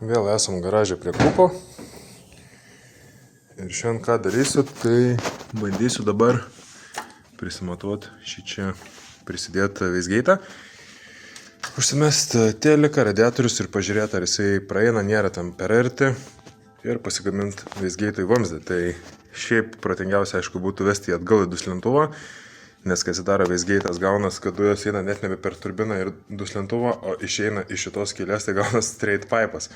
Vėl esam garaže prie kupo. Ir šiandien ką darysiu, tai bandysiu dabar prisimatuoti šį čia prisidėtą Wastegate'ą. Užsimesti teliką, radiatorius ir pažiūrėti, ar jisai praeina, nėra tam per arti. Ir pasigaminti Wastegate'ui vamzdį. Tai šiaip protingiausia, aišku, būtų vesti atgal į duslintuvą. Nes kai atsidaro Wastegate'as, gaunas, kad dujos eina net nebe per turbiną ir duslintuvą, o išeina iš šitos skylės, tai gaunas straight pipas.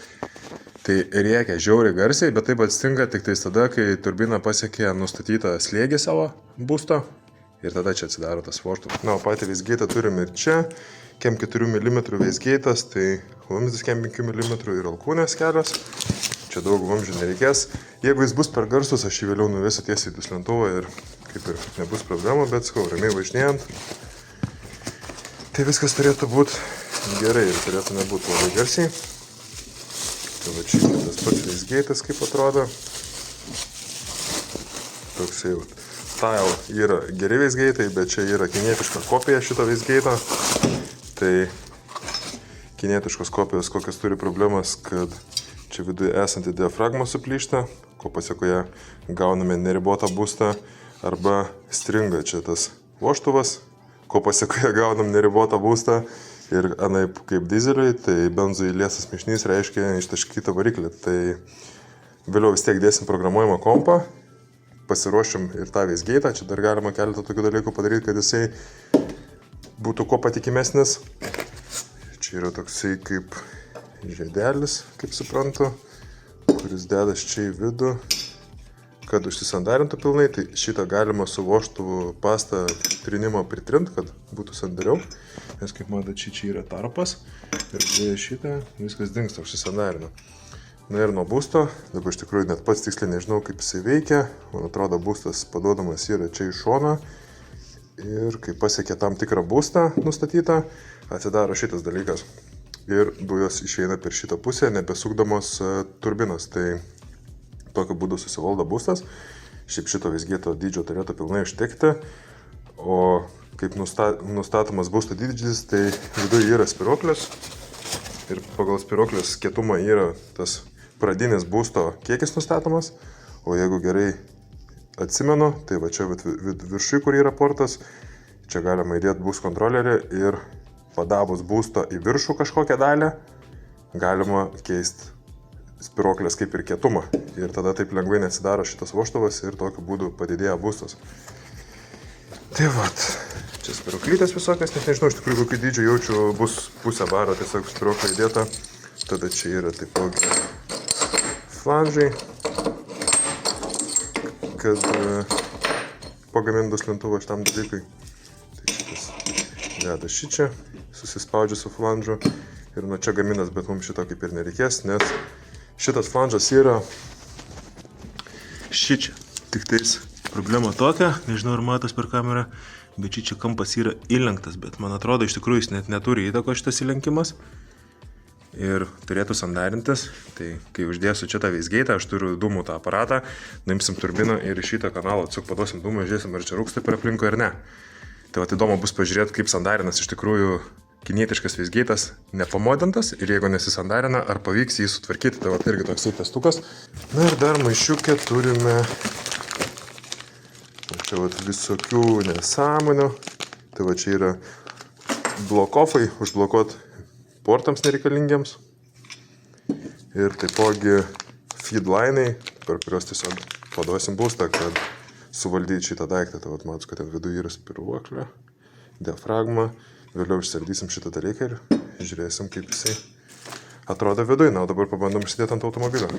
Tai rėkia žiauriai garsiai, bet taip atsitinka tik tais tada, kai turbina pasiekia nustatytą slėgį savo būsto ir tada čia atsidaro tas vožtuvas. Na, o patį Wastegate'ą turim ir čia, kem 4 mm Wastegate'as, tai vamzdis kem 5 mm ir alkūnės kelios. Čia daug vamzdžių nereikės. Jeigu jis bus per garsus, aš jį vėliau nuvesiu tiesiai į duslintuvą ir kaip ir nebus problemų, bet sakau, ramiai važinėjant. Tai viskas turėtų būti gerai ir turėtų nebūti labai garsiai. Tai va čia tas pats Wastegate'as kaip atrodo. Toksai jau. Tile yra geri Wastegate'ai, bet čia yra kinietiška kopija šito Wastegate'o. Tai kinietiškos kopijos kokias turi problemas, kad čia viduje esanti diafragma suplyšta, ko pasiekoje gauname neribotą būstą, arba stringa čia tas vožtuvas, ko pasiekoje gaunam neribotą būstą ir anaip kaip dizeliui, tai benzui liesas mišinys reiškia ištaškytą variklį. Tai vėliau vis tiek dėsim programuojamą kompą, pasiruošim ir tą Wastegate'ą, čia dar galima keletą tokių dalykų padaryti, kad jisai būtų kuo patikimesnis. Čia yra toksai kaip žiedelis, kaip suprantu, kuris dedas čia į vidų, kad užsisandarintų pilnai. Tai šitą galima su vožtuvu pastą trinimo pritrint, kad būtų sandariau. Nes kaip matote, čia yra tarpas ir šitą viskas dingsta, užsisandarina. Na ir nuo būsto, dabar iš tikrųjų net pats tiksliai nežinau, kaip jisai veikia. Man atrodo, būstas paduodamas yra čia iš šono. Ir kai pasiekia tam tikrą būstą nustatytą, atsidaro šitas dalykas. Ir dujos išeina per šitą pusę, nebesukdamos turbinos. Tai tokiu būdu susivaldo būstas. Šiaip šito Wastegate'o dydžio turėtų pilnai užtekti. O kaip nustatomas būsto dydžis, tai viduje yra spiroklės. Ir pagal spiroklės kietumą yra tas pradinis būsto kiekis nustatomas. O jeigu gerai atsimenu, tai va čia viršui, kur yra portas, čia galima įdėti bus kontrolerį ir padavus būsto į viršų kažkokią dalį, galima keisti spiroklės kaip ir kietumą. Ir tada taip lengvai neatsidaro šitas vožtuvas ir tokiu būdu padidėja būstas. Tai vat, čia spiroklytės visokios, net nežinau, iš tikrųjų kokį dydžių jaučiu, bus pusę baro tiesiog spiroklą įdėta. Tada čia yra taipogi flanžai, kad pagamint duslintuvą šitam dalykui. Tai šitas deda šičia, susispaudžia su flanžu ir nuo čia gaminas, bet mums šito kaip ir nereikės, nes šitas flanžas yra šičia. Tik tais problema tokia, nežinau ar matos per kamerą, bet šičia kampas yra įlenktas, bet man atrodo iš tikrųjų jis net neturi įtako šitas įlenkimas ir turėtų sandarintis. Tai kai uždėsiu čia tą Wastegate'ą, aš turiu dūmų tą aparatą, nuimsim turbiną ir iš šitą kanalą tiesiog paduosim dūmą, žiūrėsim ar čia rūksta per aplinkui ar ne. Tai vat įdomu bus pažiūrėti, kaip sandarinas iš tikrųjų kinietiškas Wastegate'as nepamodintas ir jeigu nesisandarina, ar pavyks jį sutvarkyti. Tai vat irgi toksai testukas. Na ir dar maišiukė turime čia vat visokių nesąmonių. Tai va čia yra blokofai užblokuot portams nereikalingiems. Ir taipogi feedline'ai, per kurios tiesiog paduosim būstą, kad suvaldyti šitą daiktą. Tai vat matus, kad ten viduje yra spiruoklė, diafragma. Vėliau išsiardysim šitą dalyką ir žiūrėsim, kaip jisai atrodo viduje. Na, o dabar pabandom išsidėti ant automobilio.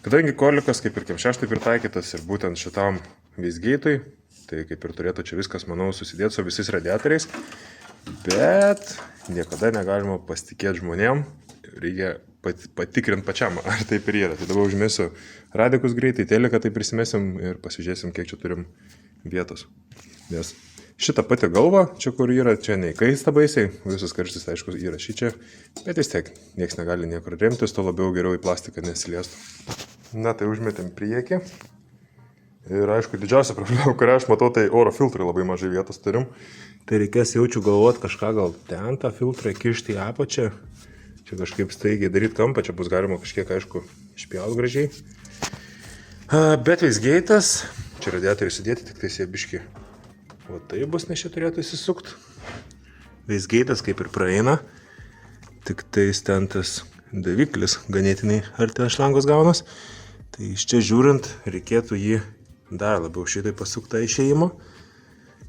Kadangi kolikas kaip ir KEM6 pritaikytas ir būtent šitam Wastegate'ui, tai kaip ir turėtų čia viskas, manau, susidėti su visais radiatoriais. Bet niekada negalima pasitikėti žmonėm. Reikia patikrinti pačiam, ar taip ir yra. Tai dabar užmėsiu radikus greitai, teliką tai prisimesim ir pasižiūrėsim, kiek čia turim vietos. Nes šitą patį galvą, čia kur yra, čia neįkaista baisiai, visas karštis, aišku, yra šičia, bet vis tiek nieks negali niekur remtis, to labiau geriau į plastiką nesiliestų. Na, tai užmetėm priekį. Ir aišku, didžiausia problema, kurią aš matau, tai oro filtrai labai mažai vietos turim. Tai reikės jaučiu galvoti kažką gal ten tą filtrą kišti į apačią. Čia čia kažkaip staigiai daryti kampą, čia bus galima kažkiek, aišku, išpjauti gražiai. Bet Weisgate'as, čia radiatoriai sudėti, tik tai siebiški. O tai bus, nes čia turėtų įsisukti. Weisgate'as kaip ir praeina, tik tai ten tas daviklis ganėtinai arti šlangos gaunas. Tai iš čia žiūrint, reikėtų jį dar labiau šitai pasukti išėjimo.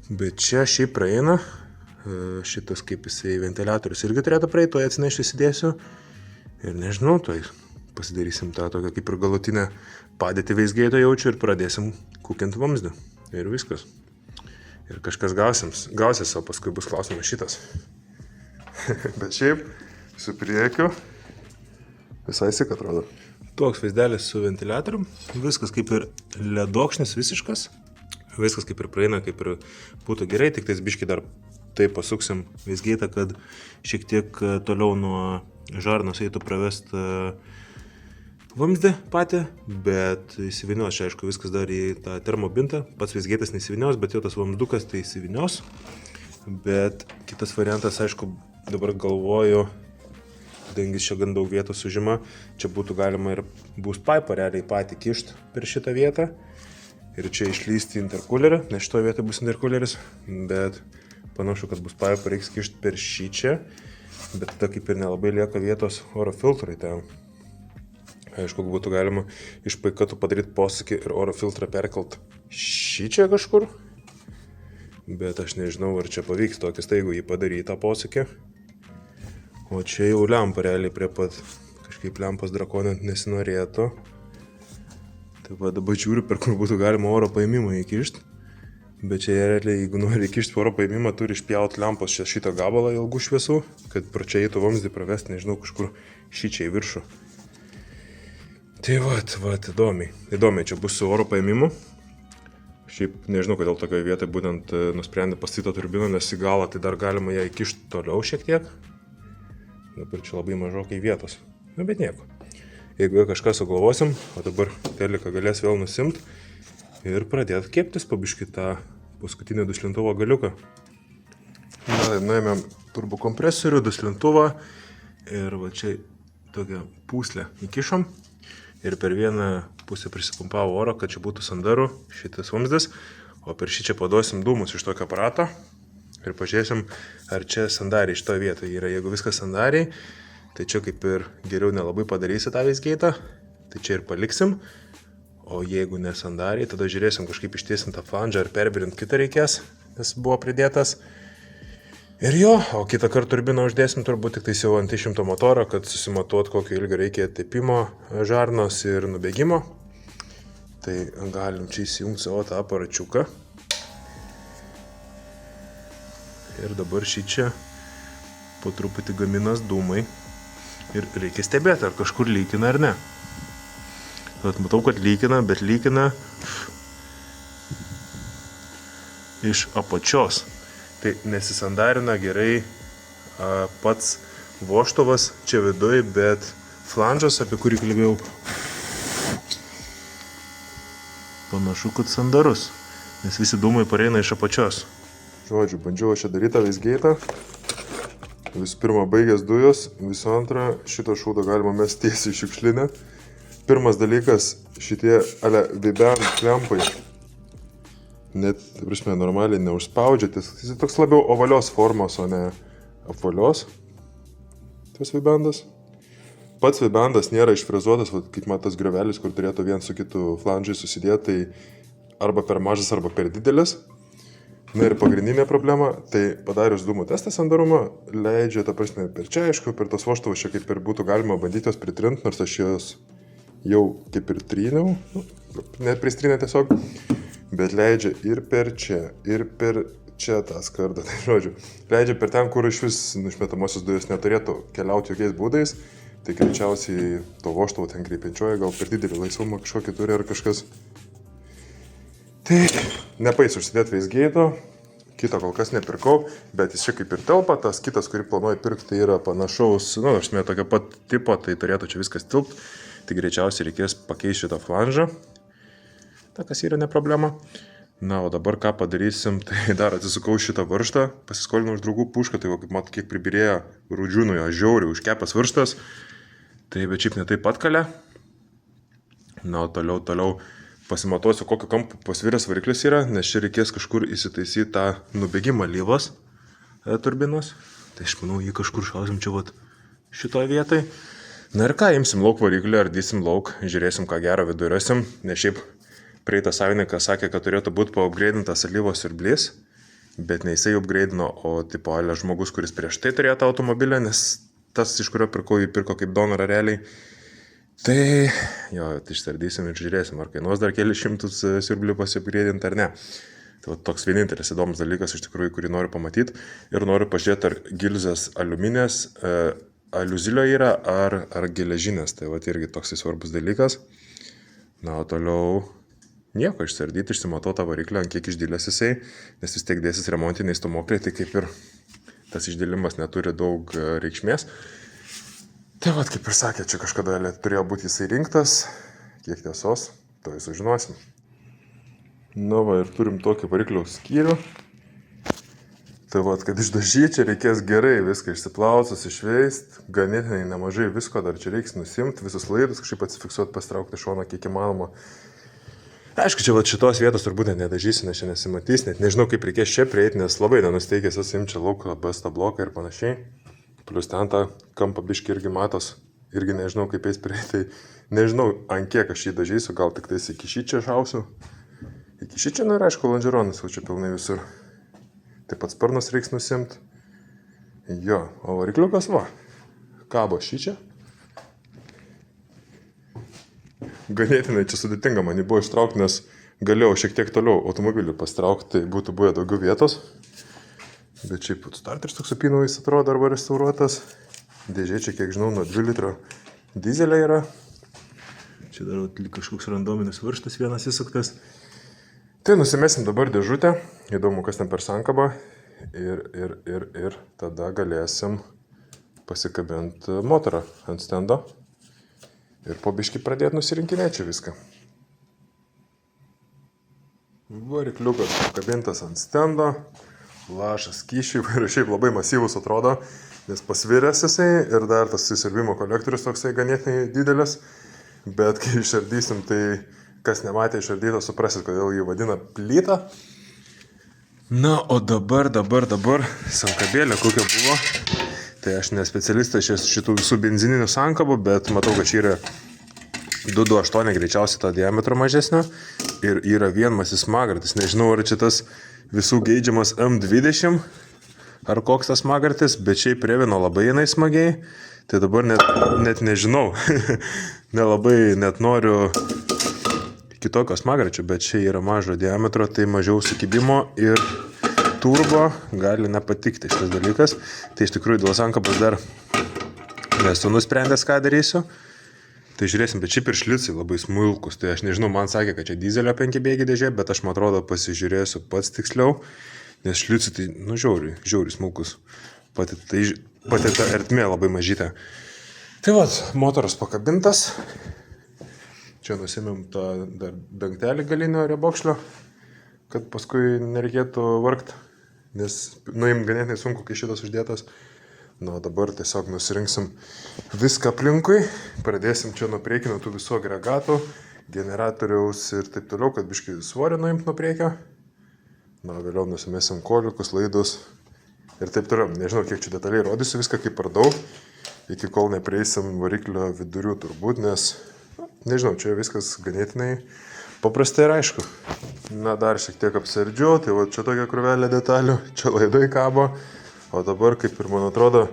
Bet čia šiaip praeina. Šitas kaip jisai ventiliatorius irgi turėtų praeiti, to atsinešti įsidėsiu. Ir nežinau, to pasidarysim tą tokią kaip ir galutinę padėtį Weisgate'o jaučiu ir pradėsim kukinti vamzdį. Ir viskas. Ir kažkas gausis, o paskui bus klausimas šitas. Bet šiaip, su priekiu, visai sik atrodo. Toks vaizdelis su ventiliatorium. Viskas kaip ir ledokšnis visiškas. Viskas kaip ir praeina, kaip ir būtų gerai, tik tais biški dar taip pasuksim Weisgate'ą, kad šiek tiek toliau nuo žarnos eitų pravest vamzdį patį, bet įsivinios, čia aišku, viskas dar į tą termobintą. Pats Weisgate'as neįsivinios, bet jau tas vamzdukas tai įsivinios. Bet kitas variantas, aišku, dabar galvoju, kadangi čia gan daug vietos užima, čia būtų galima ir boost pipe realiai patį kišti per šitą vietą. Ir čia išlysti interkulerį, nes šitoje vietoje bus interkuleris, bet panašu, kad boost pipe reiks kišti per šį čia, bet tada kaip ir nelabai lieka vietos oro filtrai ten. Aišku, būtų galima iš paikatų padaryti posūkį ir oro filtrą perkelt šį čia kažkur, bet aš nežinau, ar čia pavyks tokį staigų jį padaryti tą posūkį. O čia jau lempa realiai prie pat, kažkaip lempas drakonint nesinorėtų. Tai va dabar žiūriu, per kur būtų galima oro paėmimą įkišti. Bet čia realiai, jeigu nori įkišti oro paėmimą, turi išpjauti lempos šitą gabalą ilgų šviesų, kad pro čia eitų vamzdį pravesti, nežinau, kažkur šičia į viršų. Tai va, įdomiai čia bus su oro paėmimu. Šiaip nežinau, kodėl tokioje vietoje būtent nusprendė pastatytą turbiną, nes į galą tai dar galima ją įkišti toliau šiek tiek. Dabar čia labai mažokai vietos. Nu, bet nieko. Jeigu kažką sugalvosim, o dabar teliką galės vėl nusimt ir pradėti keptis pabiškį tą paskutinį duslintuvo galiuką. Na, nuėmėm turbokompresorių, duslintuvą ir va čia tokią pūslę įkišom ir per vieną pusę prisipumpavo oro, kad čia būtų sandarų šitas vamzdis, o per šį čia paduosim dūmus iš tokio aparato ir pažiūrėsim, ar čia sandariai šitoje vietoje yra. Jeigu viskas sandariai, tai čia kaip ir geriau nelabai padarysi tą Weisgate'ą, tai čia ir paliksim. O jeigu nesandariai, tada žiūrėsim kažkaip ištiesintą flangą ar perbirint kitą reikės, nes buvo pridėtas. Ir jo, o kitą kartą turbiną uždėsim turbūt tik tais jau ant išimto motoro, kad susimatuot kokio ilgio reikia tepimo žarnos ir nubėgimo. Tai galim čia įsijungti savo tą aparačiuką. Ir dabar šį čia po truputį gaminas dūmai. Ir reikia stebėti, ar kažkur lykina ar ne. Tad matau, kad lykina, bet lykina iš apačios. Tai nesisandarina gerai pats vožtuvas čia viduj, bet flanžas, apie kurį kalbėjau, panašu, kad sandarus, nes visi dūmai pareina iš apačios. Žodžiu, bandžiau čia daryti Weisgate'ą. Visų pirma, baigęs dujos, visų antra, šitą šūdą galima mesti tiesiai į šiukšlinę. Pirmas dalykas, šitie Vibern klempai net, prasme, normaliai neužspaudžia, jis toks labiau ovalios formos, o ne apvalios. Tas Vibendas. Pats Vibendas nėra išfrezuotas, kaip matas griovelis, kur turėtų vien su kitu flanžai susidėti, tai arba per mažas, arba per didelis. Na ir pagrindinė problema, tai padarius dūmų testą sandarumą, leidžia, ta prasme, per čia, aišku, per tos vožtuvus čia kaip ir būtų galima bandyti jos pritrinti, nors aš jos jau kaip ir tryniau, net pristrynę tiesiog, bet leidžia ir per čia tą skardą, tai žodžiu, leidžia per ten, kur iš vis išmetamosios dujos neturėtų keliauti jokiais būdais, tai greičiausiai to vožtuvo ten kreipiančioje, gal per didelį laisvumą kažkokį turi ar kažkas. Tai nepais užsidėti Weisgate'o, kito kol kas nepirkau, bet jis čia kaip ir telpa, tas kitas, kurį planuoju pirkti, tai yra panašaus, aš mėt tokio pat tipo, tai turėtų čia viskas tilpt, tai greičiausiai reikės pakeisti šitą flangą, ta kas yra ne problema. Na, o dabar ką padarysim, tai dar atsisukau šitą varžtą, pasiskolinau iš draugų pušką, tai kaip mat, kiek pribirėjo rūdžiūnų jo žiauriai užkepęs varžtas, tai bet šiaip netai patkalė. Na, o toliau pasimatuosiu, kokio kampo pasviręs variklis yra, nes čia reikės kažkur įsitaisyti tą nubėgimą lyvos turbinos. Tai aš manau, jį kažkur šausim čia vat šitoje vietoje. Na ir ką, imsim lauk variklį, ardysim lauk, žiūrėsim, ką gero vidų rasim, nes šiaip prieitas savininkas sakė, kad turėtų būti paupgreidintas alyvos siurblys, bet ne jisai upgreidino, o tipo alė žmogus, kuris prieš tai turėjo tą automobilį, nes tas, iš kurio pirkau, jį pirko kaip donorą realiai. Tai jo, tai ištardysim ir žiūrėsim, ar kainuos dar kelius šimtus siurblių pasiupgreidinti ar ne. Tai va, toks vienintelis įdomus dalykas, iš tikrųjų, kurį noriu pamatyti. Ir noriu pažiūrėti, ar gilzės aliuminės, aliuzilio yra, ar geležinės. Tai va, irgi toks svarbus dalykas. Na, o toliau nieko, išsardyti, išsimatau tą variklį, ant kiek išdėlės jisai, nes vis tiek dėsis remontiniai stumokliai, tai kaip ir tas išdėlimas neturi daug reikšmės. Tai va, kaip ir sakė, čia kažkada turėjo būti jisai rinktas, kiek tiesos, to sužinosim. Na va, ir turim tokį variklio skyrių. Tai va, kad išdažyti, čia reikės gerai viską išsiplauti, susišveist, ganėtinai nemažai visko, dar čia reiks nusimti, visus laidus kažkaip atsifiksuoti, pastraukti šoną kiek įmanoma. Aišku, čia va, šitos vietos turbūt net nedažysiu, nes čia nesimatys, net nežinau, kaip reikės čia prieiti, nes labai nenusteikęs esu imti čia lauko bestą bloką ir panašiai. Plius ten tą kampą biškį irgi matos, irgi nežinau, kaip eis prieiti, tai nežinau, ant kiek aš jį dažysiu, gal tik tais iki šičia šausiu. Iki šičia, na ir aišku, lonžeronas jau čia pilnai visur. Taip pat sparnas reiks nusimti. Jo, o varikliukas va, kabo šičia. Ganėtinai čia sudėtinga man jį buvo ištraukti, nes galėjau šiek tiek toliau automobilį pastraukti, tai būtų buvę daugiau vietos. Bet šiaip starteris toks supinojus atrodo arba restauruotas. Dėžė čia, kiek žinau, nuo 2 litro dizelė yra. Čia dar kažkoks randominis varžtas vienas įsuktas. Tai nusimesim dabar dėžutę, įdomu, kas ten per sankabą. Ir tada galėsim pasikabinti motorą ant stendo. Ir po biškį pradėti nusirinkinėti čia viską. Varikliukas pakabintas ant stendo. Lašas kyšiai, ir šiaip labai masyvus atrodo, nes pasviręs jisai ir dar tas įsiurbimo kolektorius toksai ganėtinai didelis. Bet kai išardysim, tai kas nematė išardyto, suprasit, kodėl jį vadina plyta. Na, o dabar sankabėlė kokia buvo. Tai aš ne specialistas šitų visų benzininių sankabų, bet matau, kad čia yra 228 greičiausiai to diametro mažesnio ir yra vienmasis smagartis. Nežinau, ar čia tas visų geidžiamas M20 ar koks tas smagartis, bet šiaip previno labai jinai smagiai. Tai dabar net nežinau, nelabai net noriu kitokio smagarčio, bet čia yra mažo diametro, tai mažiau sukibimo ir turbo gali nepatikti šitas dalykas. Tai iš tikrųjų dėl sankabos dar nesu nusprendęs, ką darysiu. Tai žiūrėsim, bet šiaip ir šlicai labai smulkus. Tai aš nežinau, man sakė, kad čia dizelio 5 bėgiai dėžė, bet aš man atrodo pasižiūrėsiu pats tiksliau. Nes šlicai tai, nu, žiauriai smulkus. Pati ta ertmė labai mažytė. Tai vat, motoras pakabintas. Čia nusimėm tą dangtelį galinio riebokšlio, kad paskui nereikėtų vargti. Nes nuimt ganėtinai sunku, kai šitas uždėtas. Na, dabar tiesiog nusirinksim viską aplinkui. Pradėsim čia nuo priekinio tų visų agregatų, generatoriaus ir taip toliau, kad biškai svorį nuimt nuo priekio. Na, vėliau nusimesim koliukus, laidus ir taip toliau. Nežinau, kiek čia detaliai rodysiu viską, kaip pardau, iki kol neprieisim variklio vidurių turbūt, nes, nežinau, čia viskas ganėtinai paprastai ir aišku. Na, dar šiek tiek apsardžiau, tai va čia tokia krūvelė detalių, čia laidai kabo, o dabar, kaip ir man atrodo,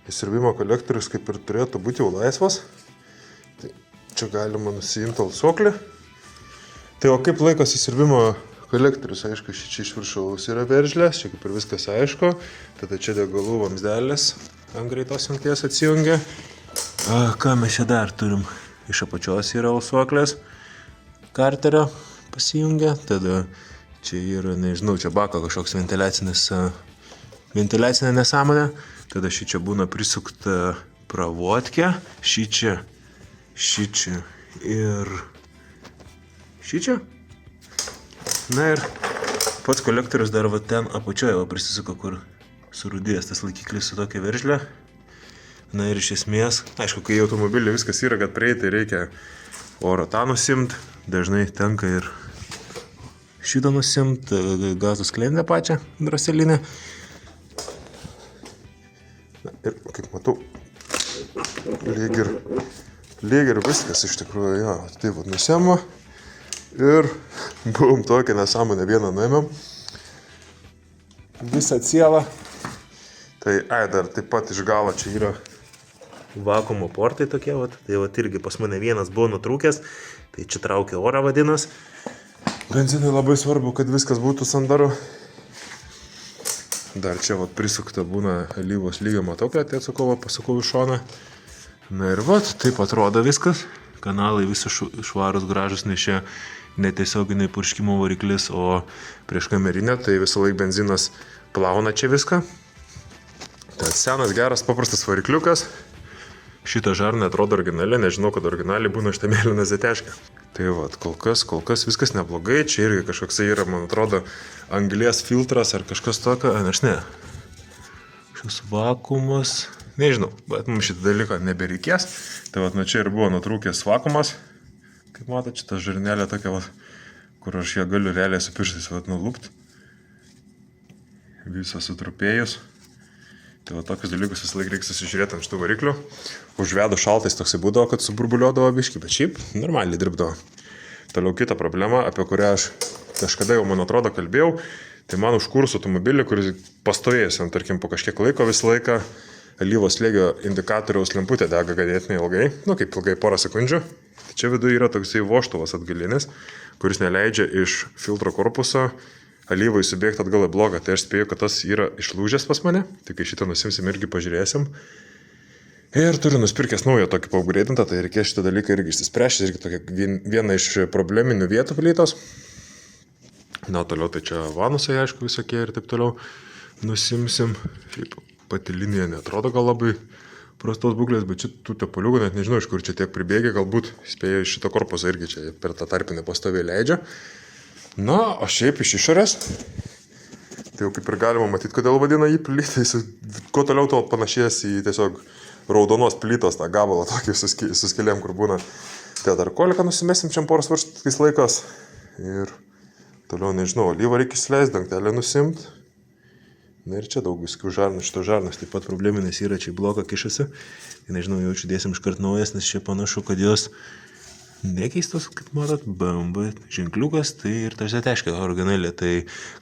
įsiurbimo kolektorius kaip ir turėtų būti jau laisvas. Tai čia galima nusiimti alsuoklį. Tai o kaip laikosi įsiurbimo kolektorius, aišku, čia iš viršaus yra veržlės, čia kaip ir viskas aišku. Tada čia degalų vamzdelis ant greitos jungties atsijungia. Ką mes čia dar turim? Iš apačios yra alsuoklės. Karterio pasijungia, tada čia yra, nežinau, čia bako kažkoks ventiliacinė nesąmonė, tada šičia būna prisukta pravodkė, šičia ir šičia. Na ir pats kolektorius dar va ten apačioje prisisuka, kur surudėjęs tas laikiklis su tokia veržlė. Na ir iš esmės, aišku, kai automobilį viskas yra, kad prieiti reikia oro tą nusimt, dažnai tenka ir šitą nusimt, gazų sklendę pačią draselinę. Na, ir kaip matau, lyg ir viskas iš tikrųjų, jo, tai va nusiema ir buvom tokią nesąmonę vieną nuėmėm. Visą cielą. Tai, dar taip pat iš galo čia yra Vakuumo portai tokie, vat. Tai vat irgi pas mane vienas buvo nutrūkęs, tai čia traukia orą vadinas. Benzinui labai svarbu, kad viskas būtų sandaru. Dar čia vat prisukta būna alyvos lygio matuoklė, tai atsukau, pasukau į šoną. Na ir vat, taip atrodo viskas. Kanalai visi švarus, gražus, nes čia netiesioginai purškimo variklis, o prieš kamerinę, tai visą laik benzinas plauna čia viską. Tai senas, geras, paprastas varikliukas. Šitą žarną atrodo originaliai, nežinau, kad originaliai būna šitą mėlyną zeteškę. Tai vat, kol kas viskas neblogai, čia irgi kažkoksai yra, man atrodo, anglies filtras ar kažkas tokio, aš ne. Šis vakuumas, nežinau, bet mums šitą dalyką nebereikės. Tai vat, čia ir buvo nutrūkęs vakuumas. Kaip matote, šitą žarnelę tokia, vat, kur aš ją galiu realiai su pirštais nulupti. Visą sutrupėjus. Tai va, tokius dalykus visą laiką reikia susižiūrėti ant šitų variklių. Užvedu šaltais toksai būdavo, kad suburbuliuodavo biškį, bet šiaip normaliai dirbdavo. Toliau kita problema, apie kurią aš kažkada jau, man atrodo, kalbėjau, tai man užkūrus automobilį, kuris pastovėjęs, tarkim, po kažkiek laiko visą laiką alyvos slėgio indikatoriaus lemputė dega ganėtinai ilgai, kaip ilgai porą sekundžių. Tai čia viduje yra toksai vožtuvas atgalinis, kuris neleidžia iš filtro korpuso alyvai subėgti atgal į blogą, tai aš spėju, kad tas yra išlūžęs pas mane, tai kai šitą nusimsim irgi pažiūrėsim. Ir turiu nusipirkęs naują tokį paupgreidintą, tai reikės šitą dalyką irgi išsispręsti, irgi tokia viena iš probleminių vietų plytos. Na, toliau tai čia vanusai, aišku, visokie ir taip toliau nusimsim. Šiaip pati linija netrodo gal labai prastos būklės, bet čia tų tepuliukų net nežinau, iš kur čia tiek pribėgė, galbūt spėjau šitą korpusą irgi čia per tą tarpinę pastovį leidžia. Na, o šiaip iš išorės, tai jau kaip ir galima matyti, kodėl vadina jį plytą, jis kuo toliau to panašės į tiesiog raudonos plytos tą gabalą tokį su skėlėm, kur būna. Tai dar koliką nusimesim čia poros varštais laikas ir toliau nežinau, alyvą reikia įsileisti, dangtelę nusimt. Na ir čia daug viskių žarnų, šito žarnas taip pat probleminės yra, čia į bloką kišasi. Nežinau, jau čia dėsim iškart naujas, nes čia panašu, kad jos nekeistos, kaip matot, BMW ženkliukas, tai ir ta zeteškė originalė, tai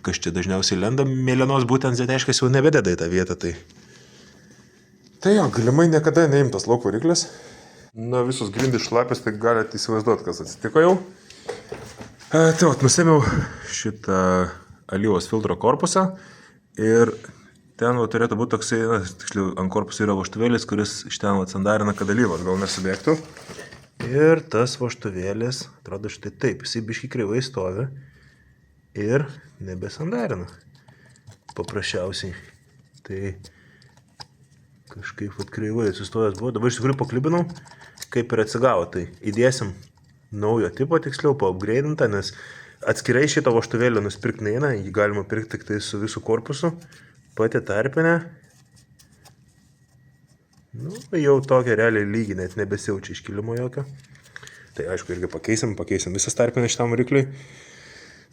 kas čia dažniausiai lenda, mėlynos būtent zeteškės jau nebededa į tą vietą, tai. Tai jo, galimai niekada neimtas lauk variklis. Na, visus grindys šlapės, tai galite įsivaizduoti, kas atsitiko jau. Tai vat, nusėmiau šitą alyvos filtro korpusą ir ten va, turėtų būti toksai, tiksliau, ant korpuso yra vožtuvėlis, kuris iš ten atsandarina, kad alyvos gal nesubėgtų. Ir tas vožtuvėlis, atrodo štai taip, jisai biškį kreivai stovi ir nebesandarina. Paprasčiausiai. Tai kažkaip kreivai atsistojęs buvo. Dabar iš tikrųjų paklibinau, kaip ir atsigavo. Tai įdėsim naujo tipo, tiksliau, paupgreidintą, nes atskirai šitą vožtuvėlį nusipirkti neina, jį galima pirkti tik tai su visų korpusu. Pati tarpinė. Nu, jau tokia realiai lygiai, net nebesijaučia iškilimo jokio. Tai aišku, irgi pakeisim visas tarpinę šitam varikliui.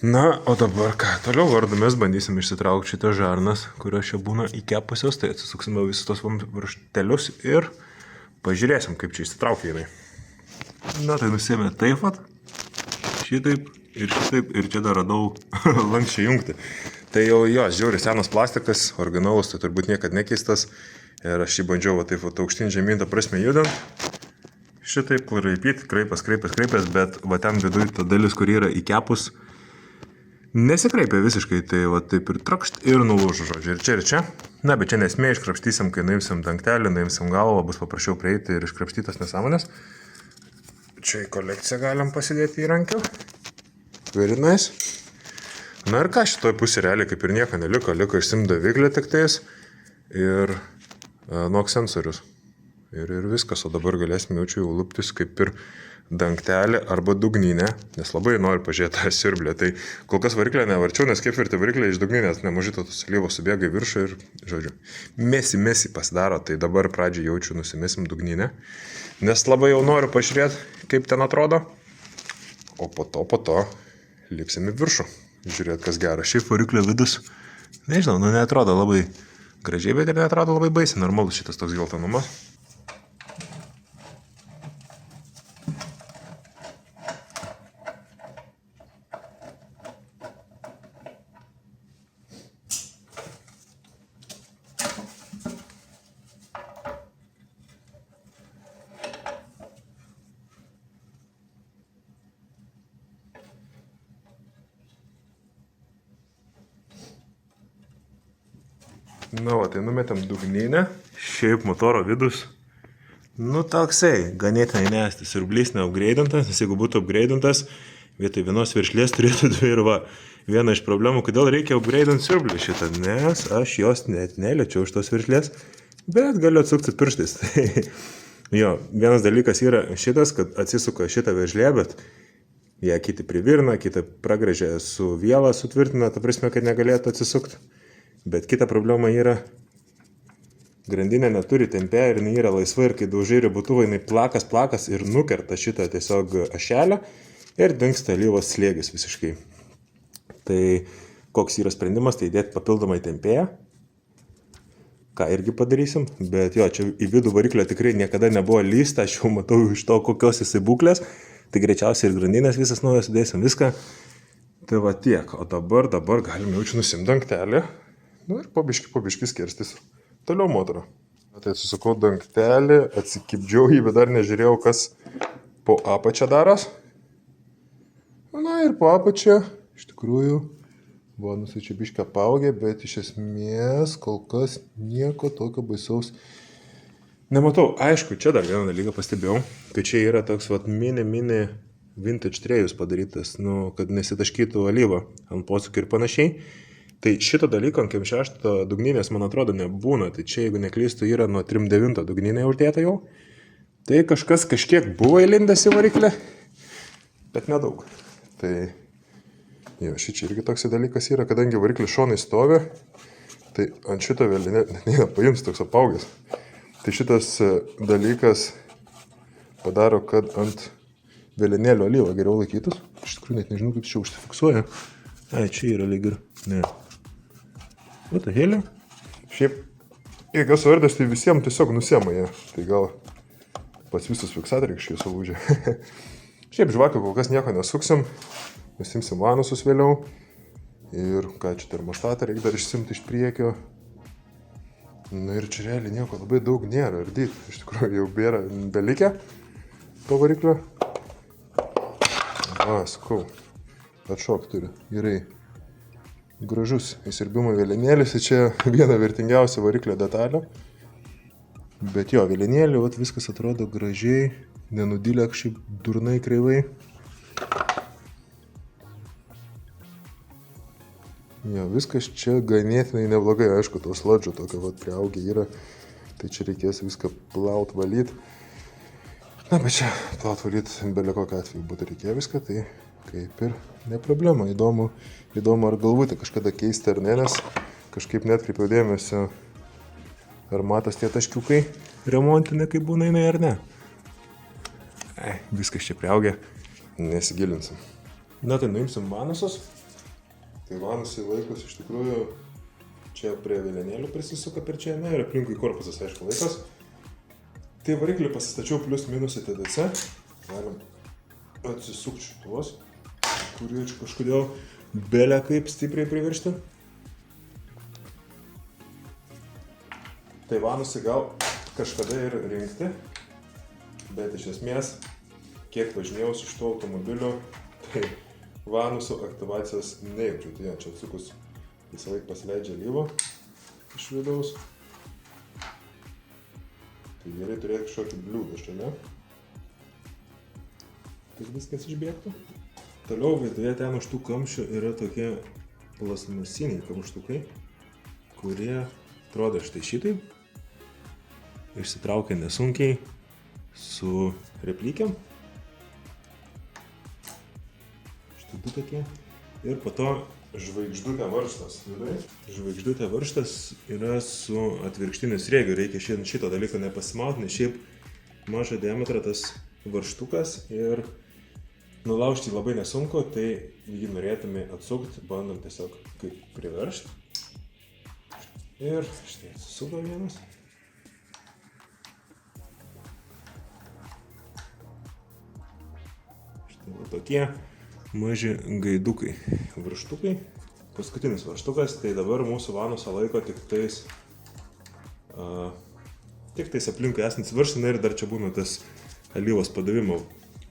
Na, o dabar ką, toliau vardomės bandysim išsitraukti šitas žarnas, kurios čia būna įkepusios, tai atsisuksime visus tos varštelius ir pažiūrėsim, kaip čia išsitraukia jinai. Na, tai nusėmė taip vat, šitaip ir čia dar radau lankščiai jungti. Tai jau jos žiauriai senas plastikas, originalus, tai turbūt niekad nekeistas. Ir aš jį bandžiau va, taip aukštyn žemyn, ta prasme judant. Šitaip raipyti, kraipas, bet va ten viduje ta dalis, kur yra įkepus, nesikreipia visiškai, tai va taip ir trakšt ir nulūžo, žodžiu. Ir čia. Na, bet čia nesmė, iškrapštysim, kai nuimsim dangtelį, nuimsim galvą, bus paprašiau prieiti ir iškrapštytas nesąmonės. Čia į kolekciją galim pasidėti įrankių. Very nice. Na ir ką, šitoj pusė realiai kaip ir nieko neliko, liko išsimt daviklį tik tais ir NOx sensorius. Ir viskas, o dabar galėsime jau čia jau luptis kaip ir dangtelį arba dugninę, nes labai noriu pažiūrėti tą siurblę. Tai kol kas variklę nevarčiau, nes kaip virti variklę iš dugninės, nemažai tos alyvos subėga į viršų ir, žodžiu, mesi pasidaro. Tai dabar pradžiai jaučiu nusimesim dugninę, nes labai jau noriu pažiūrėti, kaip ten atrodo. O po to lipsim į viršų, žiūrėti, kas gera. Šiaip variklio vidus, nežinau, neatrodo labai gražiai, bet ir neatrodo labai baisiai, normalus šitas toks geltonumas. Na, va, tai numetėm dugninę. Šiaip motoro vidus, toksai, ganėtinai nestis. Siurblys neupgraidintas, nes jeigu būtų upgraidintas, vietoj vienos viršlės turėtų dvi ir va. Viena iš problemų, kodėl reikia upgraidinti siurblį šitą, nes aš jos net neliečiau iš tos viršlės, bet galiu atsukti pirštais. Jo, vienas dalykas yra šitas, kad atsisuka šitą viršlę, bet ją kiti privirna, kitą pragrėžė su viela sutvirtina, ta prasme, kad negalėtų atsisukti. Bet kita problema yra, grandinė neturi tempę ir jinai yra laisva ir kai daužai ribotuvą, jinai plakas ir nukerta šitą tiesiog ašelę ir dingsta alyvos slėgis visiškai. Tai koks yra sprendimas, tai įdėti papildomai tempėją, ką irgi padarysim, bet jo, čia į vidų variklio tikrai niekada nebuvo lysta, aš jau matau iš to kokios jisai būklės, tai greičiausiai ir grandinės visas naujas sudėsim viską. Tai va tiek, o dabar galim jaučiu nusimti dangtelį. Ir pabiški skerstis. Toliau motorą. Tai susukau dangtelį, atsikibdžiau jį, bet dar nežiūrėjau, kas po apačią daras. Na ir po apačią, iš tikrųjų, bonusai čia biškę apaugė, bet iš esmės kol kas nieko tokio baisaus nematau. Aišku, čia dar vieną dalyką pastebėjau, kad čia yra toks mini vintage trejus padarytas, kad nesitaškytų alyva ant posūkio ir panašiai. Tai šito dalyko ant KM6 dugninės, man atrodo, nebūna. Tai čia, jeigu neklystu, yra nuo 3.9 dugninė uždėta jau. Tai kažkas kažkiek buvo įlindęs į variklę, bet nedaug. Tai jo, šičia irgi toks dalykas yra, kadangi variklis šonai stovi, tai ant šito vėlinė, neina paims toks apaugęs. Tai šitas dalykas padaro, kad ant vėlinėlio alyva geriau laikytus. Iš tikrųjų net nežinau, kaip čia užsifiksuoja. Ai, čia yra lyg ir. Ne. Vata helė. Šiaip, jeigu suardės, tai visiems tiesiog nusiema jie. Tai gal pats visus fiksatoriai kažkiek sulūdžia. Šiaip žvakių kol kas nieko nesuksim. Nusimsim vanusus vėliau. Ir ką čia termostatą reikia dar išsimti iš priekio. Na ir čia realiai nieko labai daug nėra ardyti. Iš tikrųjų jau bėra belikę to variklio. Va, sakau. Atšok turi. Gerai. Gražus įsirbimo vėlinėlis. Čia viena vertingiausia variklio detalė. Bet jo, vėlinėlį, viskas atrodo gražiai. Nenudylė kažkaip durnai kreivai. Jo, viskas čia ganėtinai neblogai. Aišku, tos ladžio tokio priaugė yra. Tai čia reikės viską plaut, valyt. Na, bet čia plaut, valyt, belė kokio atveju būtų reikėjo viską. Tai kaip ir ne problema. Įdomu ar galvoti kažkada keisti ar ne, nes kažkaip netkreipiau dėmesio, ar matos tie taškiukai remontinė, kaip būna jinai ar ne. Viskas čia priaugė, nesigilinsim. Na tai nuimsim vanusus. Tai vanusai laikos iš tikrųjų čia prie vėlenėlių prisisuka per čia, ir aplinkui korpusas, aišku, laikos. Tai variklį pasistačiau plius minus į TDC. Galim atsisukti šitos, kurie čia kažkodėl belė kaip stipriai priviršti. Tai vanusai gal kažkada ir rinkti, bet iš esmės, kiek važinėjau su šituo automobiliu, tai vanusų aktyvacijos nejaučiu. Tai čia atsukus visą laiką pasileidžia alyva iš vidaus. Tai gerai turėti kažkokį bliūdą čia, ne? Kad viskas išbėgtų. Toliau vaizdoje ten už tų kamščių yra tokie plasmasiniai kamštukai, kurie atrodo štai šitaip. Išsitraukia nesunkiai su replikėm. du tokie. Ir po to žvaigždutė varžtas viduje. Žvaigždutė varžtas yra su atvirkštiniu sriegiu. Reikia šito dalyko nepasimauti, nes šiaip mažą diametrą tas varžtukas ir nulaužti labai nesunku, tai jį norėtume atsukti, bandom tiesiog kaip priveršti. Ir štai atsisuko vienas. Štai va tokie maži gaidukai, varžtukai. Paskutinis varžtukas, tai dabar mūsų vanusą laiko tik tais aplinkui esantis varžtas ir dar čia būna tas alyvos padavimo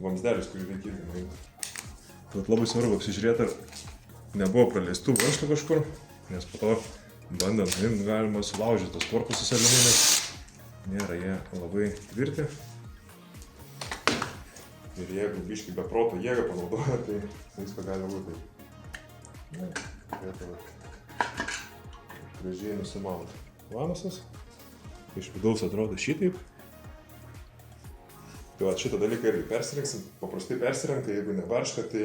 vamsdelis, kurį reikia nuimti. Bet labai svarbu apsižiūrėti, ar nebuvo praleistų varžtų kažkur, nes po to bandant nuimti galima sulaužyti tos korpusus aliuminės. Nėra jie labai tvirti. Ir jeigu biškį be proto jėgą panaudoja, tai viską gali būti. Gražiai nusimauti vanusas. Iš vidaus atrodo šitaip. Tai va, šitą dalyką irgi persirinksim. Paprastai persirenka, jeigu nebarška, tai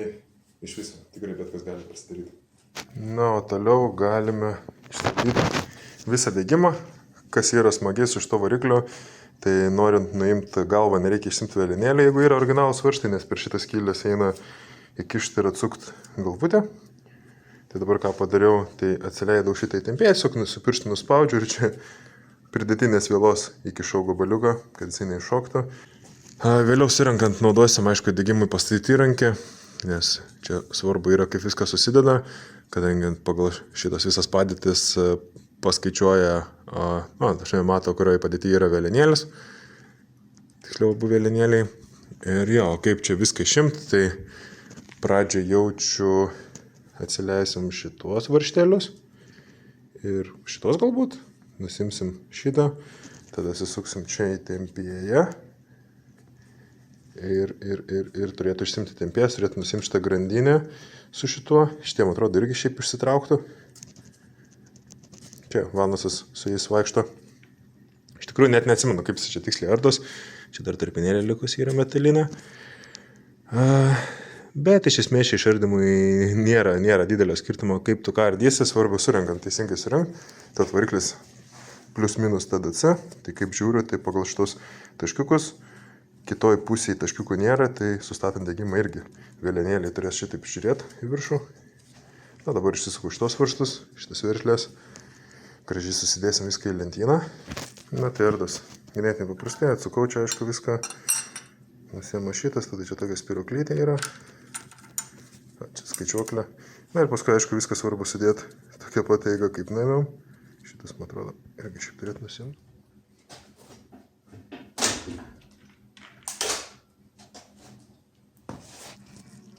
iš viso tikrai bet kas gali pasidaryti. Na, o toliau galime išstabdyti visą degimą. Kas yra smagiai su šito varikliu, tai norint nuimti galvą, nereikia išsimti vėlinėlį, jeigu yra originalus varžtai, nes per šitas skylės eina įkišti ir atsukti galvutę. Tai dabar ką padariau, tai atsileidau šitą įtempėją, tiesiog nusipiršti nuspaudžiu ir čia pridėtinės vėlos įkišau gabaliuką, kad jisai neiššoktų. Vėliau surenkant naudosim, aišku, degimui pastatyti įrankį, nes čia svarbu yra, kaip viskas susideda, kadangi pagal šitas visas padėtis paskaičiuoja, dažnai mato, kurioje padėtyje yra vėlinėlis, tiksliau abu vėlinėliai. Ir jo, kaip čia viską išimti, tai pradžią jaučiu atsileisim šitos varžtelius ir šitos galbūt, nusimsim šitą, tada susuksim čia į tempėją ir turėtų išsimti tempėjas, turėtų nusimti šitą grandinę su šituo, šitiem atrodo irgi šiaip išsitrauktų. Čia vanusas su jais vaikšto. Iš tikrųjų net neatsimenu, kaip jis čia tiksliai ardos. Čia dar tarpinėlė likusi yra metalinė. Bet iš esmės čia išardymui nėra didelio skirtumo, kaip tu ką ardysi, svarbu surenkant, teisingai surenkt. Tad variklis plius minus TDC. Tai kaip žiūriu, tai pagal šitos taškiukus, kitoj pusėje taškiukų nėra, tai sustatant degimą irgi vėlianėliai turės šitaip žiūrėti į viršų. Na, dabar išsisuku šitos varžtus, šitas viršlės. Gražiai susidėsim viską į lentyną. Na, tai ardas ganėtinai paprastai, atsukau čia, aišku, viską. Nusiema šitas, tada čia tokia spiroklytė yra. Čia skaičiuoklė. Na ir paskui, aišku, viskas svarbu sudėti tokia pat eiga, kaip nuėmiau. Šitas, man atrodo, irgi šiaip turėtų nusimti.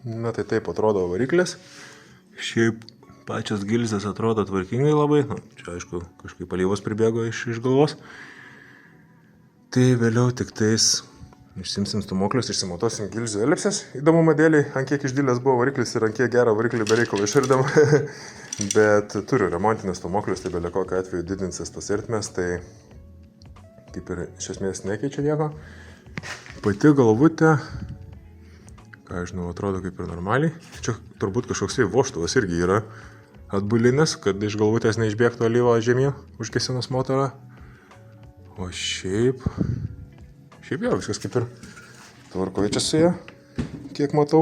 Na, tai taip atrodo variklis. Šiaip pačios gilzės atrodo tvarkingai labai. Čia, aišku, kažkaip alyvos pribėgo iš galvos. Tai vėliau tik tais išsimsim stumoklius, išsimatuosim gilzių elipses. Įdomumo dėliai, ant kiek išdėlės buvo variklis ir ant kiek gerą variklį be reikalo išardėm. Bet turiu remontinės stumoklius, tai belia kokiu atveju didinsis tas ertmės, tai kaip ir iš esmės nekeičia nieko. Pati galvutė, ką žinau, atrodo kaip ir normaliai. Čia turbūt kažkoks vožtuvas irgi yra atbulinis, kad iš galvutės neišbėgtų alyvo žemyn užgesinus motorą. O šiaip jau viskas kaip ir tvarkoje čia su ja, kiek matau.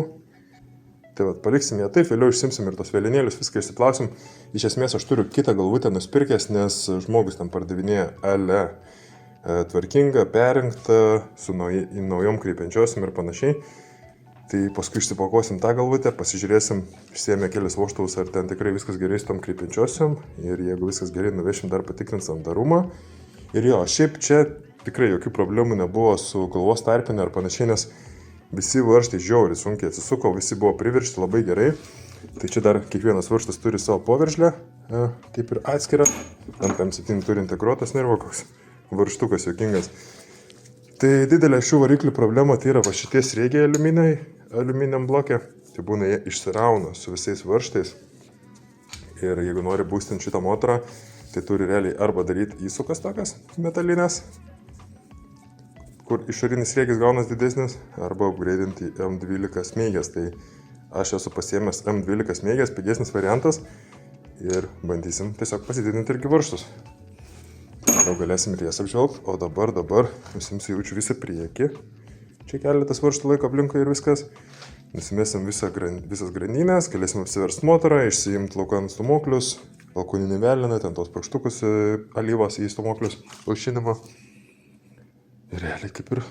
Tai vat, paliksim ją taip, vėliau išsimsim ir tos vėlinėlius, viską išsiplausim. Iš esmės aš turiu kitą galvutę nusipirkęs, nes žmogus tam pardavinėja tvarkingą, perrinktą, su naujom kreipiančiosiam ir panašiai. Tai paskui išsipakuosim tą galvutę, pasižiūrėsim, išsiėmė kelias vožtuvus, ar ten tikrai viskas gerai su tom kreipiančiosiam. Ir jeigu viskas gerai, nuvešim dar patikrint sandarumą. Ir jo, šiaip čia tikrai jokių problemų nebuvo su galvos tarpinė ar panašiai, nes visi varžtai žiauriai sunkiai atsisuko, visi buvo priviršti labai gerai. Tai čia dar kiekvienas varžtas turi savo poveržlę, kaip ir atskirą. Ant M7 turi integruotas nervo, koks varžtukas juokingas. Tai didelė šių variklių problema tai yra va šitie sriegiai aliuminiam blokė. Tai būna jie išsirauna su visais varžtais. Ir jeigu nori būstinti šitą motorą, tai turi realiai arba daryti įsukas tokias metalinės, kur išorinis sriegis gaunas didesnis, arba upgraidinti į M12 smėgės. Tai aš esu pasiėmęs M12 smėgės, pigesnis variantas ir bandysim tiesiog pasididinti irgi varžtus. Jau galėsim ir jas apžvelgti, o dabar nusimsiu jaučiu visą priekį. Čia keletas varžtų laiko aplinkui ir viskas. Nusimėsim visas grandinės, galėsim apsiversti motorą, išsiimti laukan stumoklius, balkoninį veliną, ten tos pakštukus alyvos į stumoklius aušinimo. Ir realiai kaip ir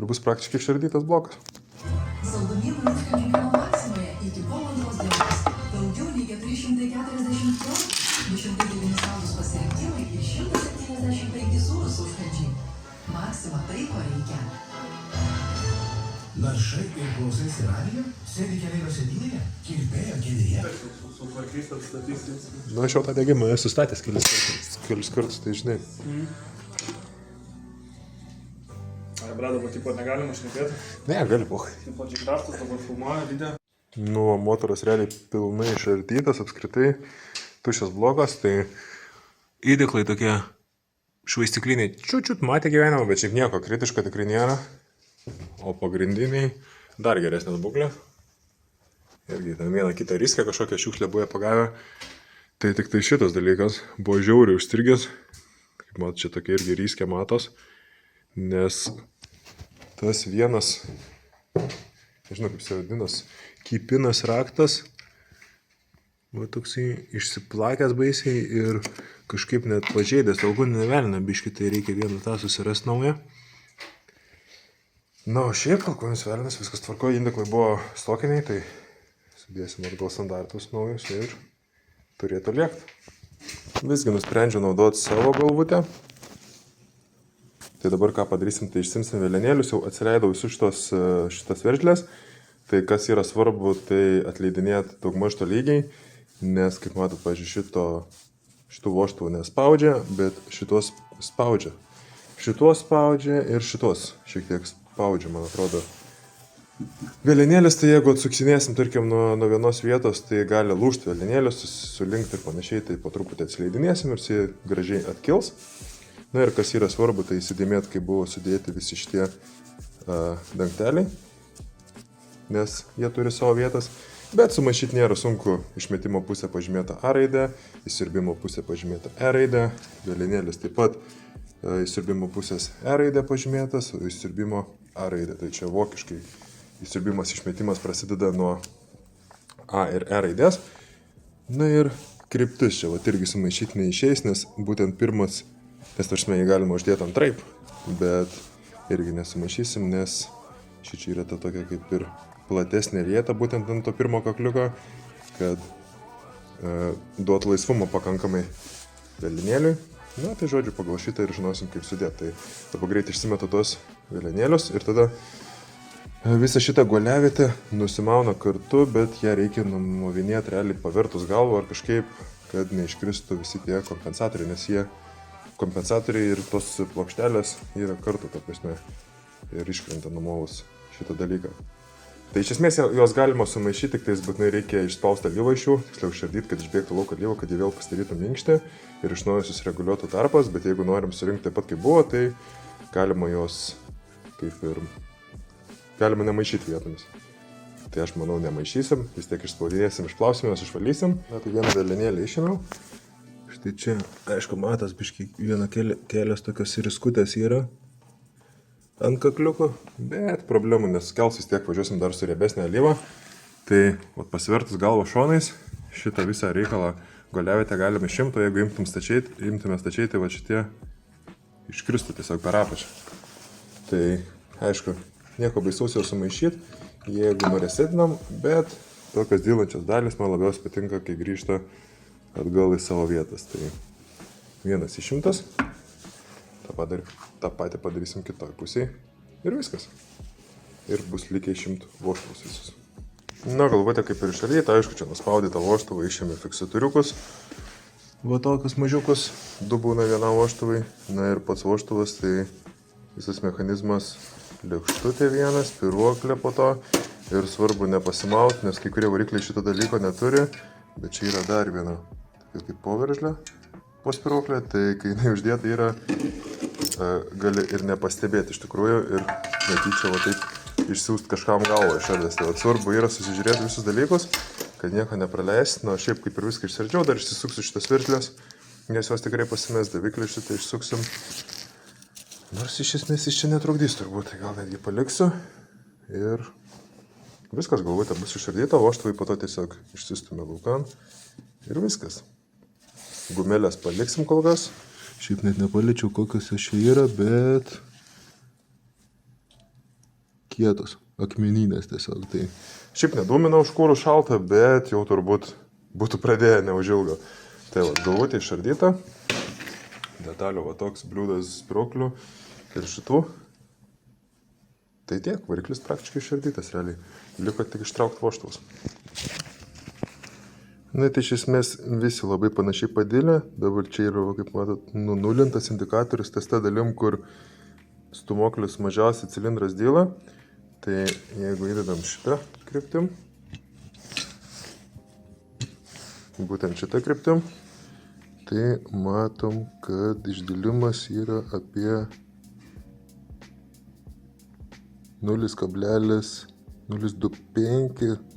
bus praktiškai išardytas blokas. Saldumynų užkandžių kaina Maksimoje iki kovo 2 dienos. Daugiau nei 440 eurų, 209 saldūs pasirinkimai ir 175 sūrūs užkandžiai. Maksima tai, ko reikia. Naršai ir klausaisi radijo, sėdi keleivio sėdynėje, kirpėjo kėdėje. Sutvarkys, atstatys. Nu, aš jau tą degimą esu statęs kelis kartus, tai žinai. Brado, tipo, negalima šnekėti. Ne, gali buvo. Tipo, G-Craftas dabar filmuoja video. Nu, motoras realiai pilnai išardytas, apskritai tuščias blokas, tai įdėklai tokie švaistikliniai čiut matė gyvenimą, bet šiaip nieko kritiško tikrai nėra. O pagrindiniai dar geresnės būklė. Irgi ten vieną kitą riskę kažkokią šiukšlę buvo pagavę. Tai tik tai šitas dalykas buvo žiauriai užstrigęs. Kaip mat, čia tokia irgi riskė matos. Nes tas vienas, nežinau kaip se vadinas, kipinas raktas, buvo toksai išsiplakęs baisiai ir kažkaip net pažeidęs algoninę veliną biškį, tai reikia vieną tą susirasti naują. Na, o šiaip algoninis velinas, viskas tvarkoja, indeklai buvo stokiniai, tai sudėsim atgal standartus naujus ir turėtų liekti. Visgi nusprendžiau naudoti savo galvutę. Tai dabar ką padarysim, tai išsimsim vėlenėlius, jau atsileidau visus šitas veržlės. Tai kas yra svarbu, tai atleidinėti daugmaž tolygiai, nes kaip matot, pažiūrėjau, šitų vožtuvų nespaudžia, bet šitos spaudžia. Šitos spaudžia ir šitos šiek tiek spaudžia, man atrodo. Vėlenėlis, tai jeigu atsuksinėsim, tarkim, nuo vienos vietos, tai gali lūžti vėlenėlis, sulinkti ir panašiai, tai po truputį atsileidinėsim ir jis gražiai atkils. Na ir kas yra svarbu, tai įsidėmėti, kaip buvo sudėti visi šitie dangteliai, nes jie turi savo vietas. Bet sumaišyti nėra sunku, išmetimo pusė pažymėta A raidė, įsiurbimo pusė pažymėta E raidė, vėlenėlis taip pat įsiurbimo pusės E raidė pažymėtas, o įsiurbimo A raidė. Tai čia vokiškai įsiurbimas išmetimas prasideda nuo A ir E raidės. Na ir kryptis čia irgi sumaišyti neišeis, nes būtent pirmas, nes tarsime jį galima uždėti antraip, bet irgi nesumaišysim, nes šičia yra ta tokia kaip ir platesnė vieta būtent ant to pirmo kakliuko, kad duot laisvumo pakankamai vėlinėliui. Na, tai žodžiu, pagal šitą ir žinosim, kaip sudėti. Tai dabar greit išsimetu tos vėlinėlius ir tada visą šitą guoliavietę nusimauna kartu, bet ją reikia numovinėti realiai pavertus galvą ar kažkaip, kad neiškristų visi tie kompensatoriai, nes jie kompensatoriai ir tos plokštelės yra kartu, ta prasme, ir iškrenta numovus šitą dalyką. Tai iš esmės juos galima sumaišyti, tik tais būtinai reikia išspausti alyvą iš jų, tiksliau išardyti, kad išbėgtų lauk alyvą, kad jie vėl pasidarytų minkšti ir iš naujo susireguliuotų tarpas, bet jeigu norim surinkti taip pat kaip buvo, tai galima juos kaip ir galima nemaišyti vietomis. Tai aš manau nemaišysim, vis tiek išspaudinėsim, išplausime, juos išvalysim. Na, tai vieną vėlinėlį išėmiau. Štai čia, aišku, matas, biškai viena kelios tokios riskutės yra ant kakliuko, bet problemų neskels, vis tiek važiuosim dar su riebesnė alyva. Tai pasivertus galvo šonais, šitą visą reikalą guoliavietę galime išimti, jeigu imtume stačiai, tai va šitie iškristų tiesiog per apačią. Tai, aišku, nieko baisaus jau sumaišyti, jeigu norėsėdinam, bet tokios dylančios dalis man labiausiai patinka, kai grįžta atgal į savo vietas. Tai vienas išimtas, tą patį padarysim kitoj pusėje ir viskas. Ir bus likę išimti vožtuvus visus. Na, galvote kaip ir išardyta, aišku, čia nuspaudyta vožtuvą, išėmė fiksatoriukus, va tokius mažiukus, du būna vienam vožtuvai. Na ir pats vožtuvas, tai visas mechanizmas, lėkštutė vienas, spiruoklė po to. Ir svarbu nepasimauti, nes kai kurie varikliai šito dalyko neturi, bet čia yra dar viena kaip poveržlė po spiruoklė, tai kai jinai uždėta yra, gali ir nepastebėti iš tikrųjų ir netyčia va taip išsiųsti kažkam galvo išardęs. Tai svarbu yra susižiūrėti visus dalykus, kad nieko nepraleisti. Na, šiaip kaip ir viską išsardžiau, dar išsisuksiu šitas virtlės, nes jos tikrai pasimės, daviklį šitą išsuksim. Nors iš esmės iš čia netrukdys turbūt, tai gal netgi paliksiu. Ir viskas, galvutė bus išardyta, o aš po to tiesiog išsistumiu laukan. Ir viskas. Gumelės paliksim kol kas. Šiaip net nepaliečiau, kokios jos čia yra, bet kietos, akmeninės tiesiog. Tai šiaip nedūmina už kūrų šaltą, bet jau turbūt būtų pradėję neužilgo. Tai va, galvutė išardyta. Detalių va toks bliūdas spiroklių ir šitų. Tai tiek, variklis praktiškai išardytas realiai. Liko tik ištraukti vožtuvus. Na, tai iš esmės visi labai panašiai padėlė. Dabar čia yra, kaip matot, nunulintas indikatorius ties ta dalim, kur stūmoklis mažiausiai cilindras dyla. Tai jeigu įdedam šitą kryptim, būtent šitą kryptim, tai matom, kad išdilimas yra apie 0,025,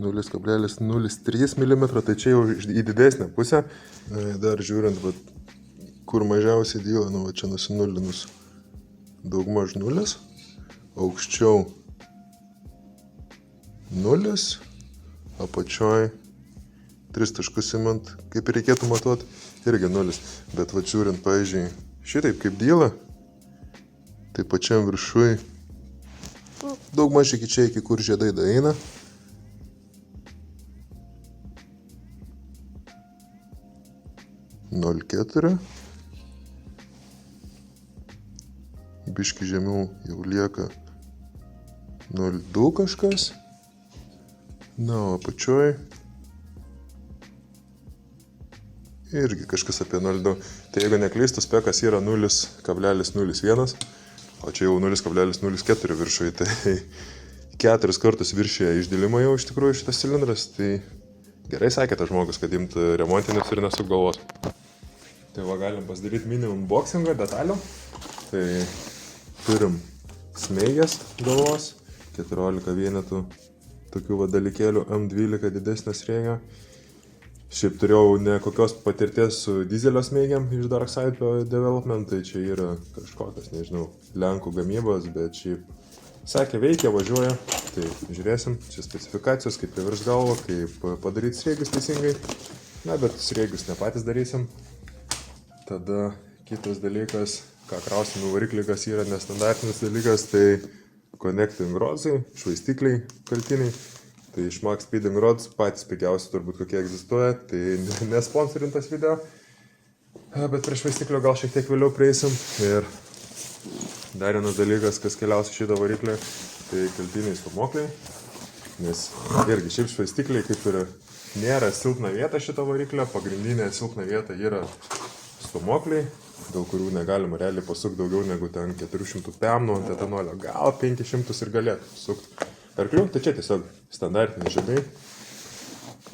0,03 mm, tai čia jau į didesnę pusę. Dar žiūrint, kur mažiausiai dyla, nu, čia nusinulinus daugmaž 0, aukščiau 0, apačioj 3 taškus imant, kaip reikėtų matuoti, irgi 0. Bet va žiūrint, pavyzdžiui, šitaip kaip dyla, tai pačiam viršui daugmaž iki čia, iki kur žiedai daeina. Nol 4. Biški žemiau jau lieka 0,2 kažkas. Na, o apačioj irgi kažkas apie 0,2. Tai jeigu neklystu, spekas yra 0,01. O čia jau 0,04 viršui, tai 4 kartus viršyje išdilimą jau iš tikrųjų šitas cilindras, tai gerai sakė tas žmogus, kad imti remontinius ir nesuk galvos. Tai va, galim pasidaryti minimum boxingą detalių. Tai turim smeigės galvos, 14 vienetų tokių va dalykėlių M12 didesnio sriegio. Šiaip turėjau nekokios patirties su dizelio smeigiam iš Darkside Development, tai čia yra kažkokios, nežinau, Lenkų gamybos, bet šiaip sakė veikia, važiuoja, tai žiūrėsim, čia specifikacijos, kaip privirš galvo, kaip padaryti sriegius teisingai, na, bet sriegius ne patys darysim. Tada kitas dalykas, ką krausim į variklį, kas yra nestandartinis dalykas, tai connecting rodsai, švaistikliai kaltiniai. Tai iš Max Speeding Rods patys pigiausi turbūt kokie egzistuoja, tai nesponsorintas video. Bet prie švaistiklio gal šiek tiek vėliau prieisim. Ir dar vienas dalykas, kas keliausia šitą variklį, tai kaltiniai stūmokliai. Nes irgi šiaip švaistikliai kaip ir nėra silpna vieta šito variklio, pagrindinė silpna vieta yra stūmokliai, dėl kurių negalima realiai pasukti daugiau negu ten 400 pemnų ant etanolio, gal 500 ir galėtų sukti. Arklių, tai čia tiesiog standartiniai žiedai.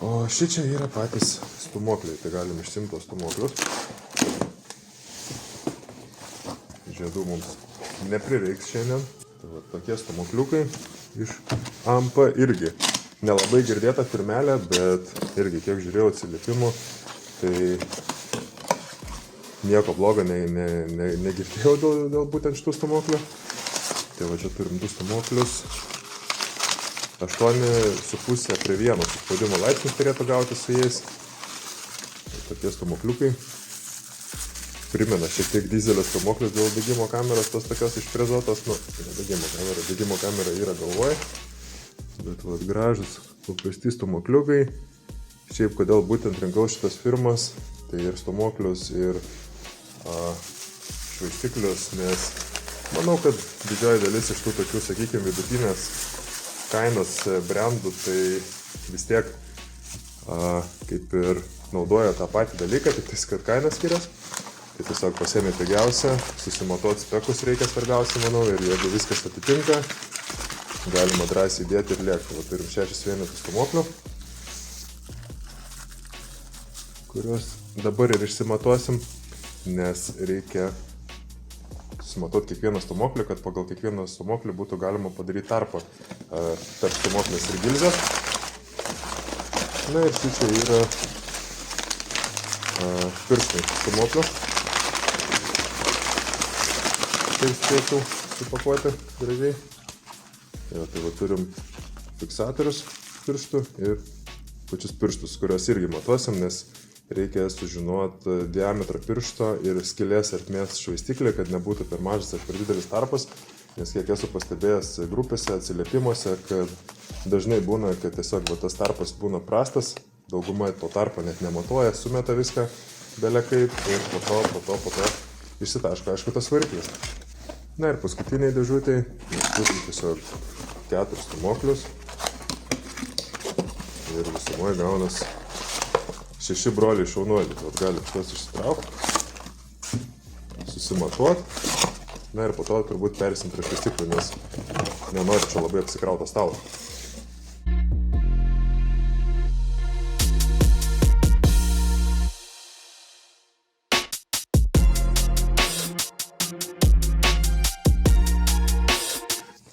O šičia yra patys stūmokliai, tai galim išsimti tos stūmoklius. Žiedų mums neprireiks šiandien. Tai va, tokie stūmokliukai iš AMP irgi. Nelabai girdėta firmelė, bet irgi kiek žiūrėjau atsiliepimų, tai nieko blogo negirdėjau dėl būtent šitų stūmoklių. Tai va, čia turim 2 stūmoklius. 8,5 prie 1 suspaudimo laipsnius turėtų gauti su jais. Tokie stūmokliukai. Primena šiek tiek dizelio stūmoklius dėl degimo kameros, tos tokios išfrezuotos. Nu, degimo kamera yra galvoje. Bet va, gražus, paprasti stūmokliukai. Šiaip kodėl būtent rinkau šitas firmas, tai ir stūmoklius, ir švaistiklius, nes manau, kad didžioji dalis iš tų tokių, sakykime, vidutinės kainos brandų, tai vis tiek kaip ir naudoja tą patį dalyką, tik tais, kad kainas skiriasi. Tai tiesiog pasiemi pigiausią, susimatuoti spekus reikia svarbiausia, manau, ir jeigu viskas atitinka, galima drąsiai dėti ir lėkti. Va, turim 6 vienetus stūmoklių, kuriuos dabar ir išsimatuosim, nes reikia susimatuoti kiekvieną stumoklį, kad pagal kiekvieną stumoklį būtų galima padaryti tarpą tarp stumoklės ir gilzės. Na ir šičia yra pirštai stumoklio. Taip spėčiau supakuoti gražiai. Ja, tai va turim fiksatorius pirštų ir pačius pirštus, kuriuos irgi matuosim, nes reikia sužinoti diametrą piršto ir skylės ertmės švaistiklį, kad nebūtų per mažas ar per didelis tarpas, nes kiek esu pastebėjęs grupėse, atsiliepimuose, kad dažnai būna, kad tiesiog tas tarpas būna prastas, dauguma to tarpo net nematuoja, sumeta viską belekaip ir po to išsitaško, aišku, tas variklis. Na ir paskutiniai dėžutėj turim tiesiog 4 stumoklius ir visumoje gaunas 6 broliai šaunuoliai. Tai galim šios išsitraukti, susimatuoti. Na ir po to turbūt persim prie švaistiklio, nes nenoriu čia labai apsikrauto stalo.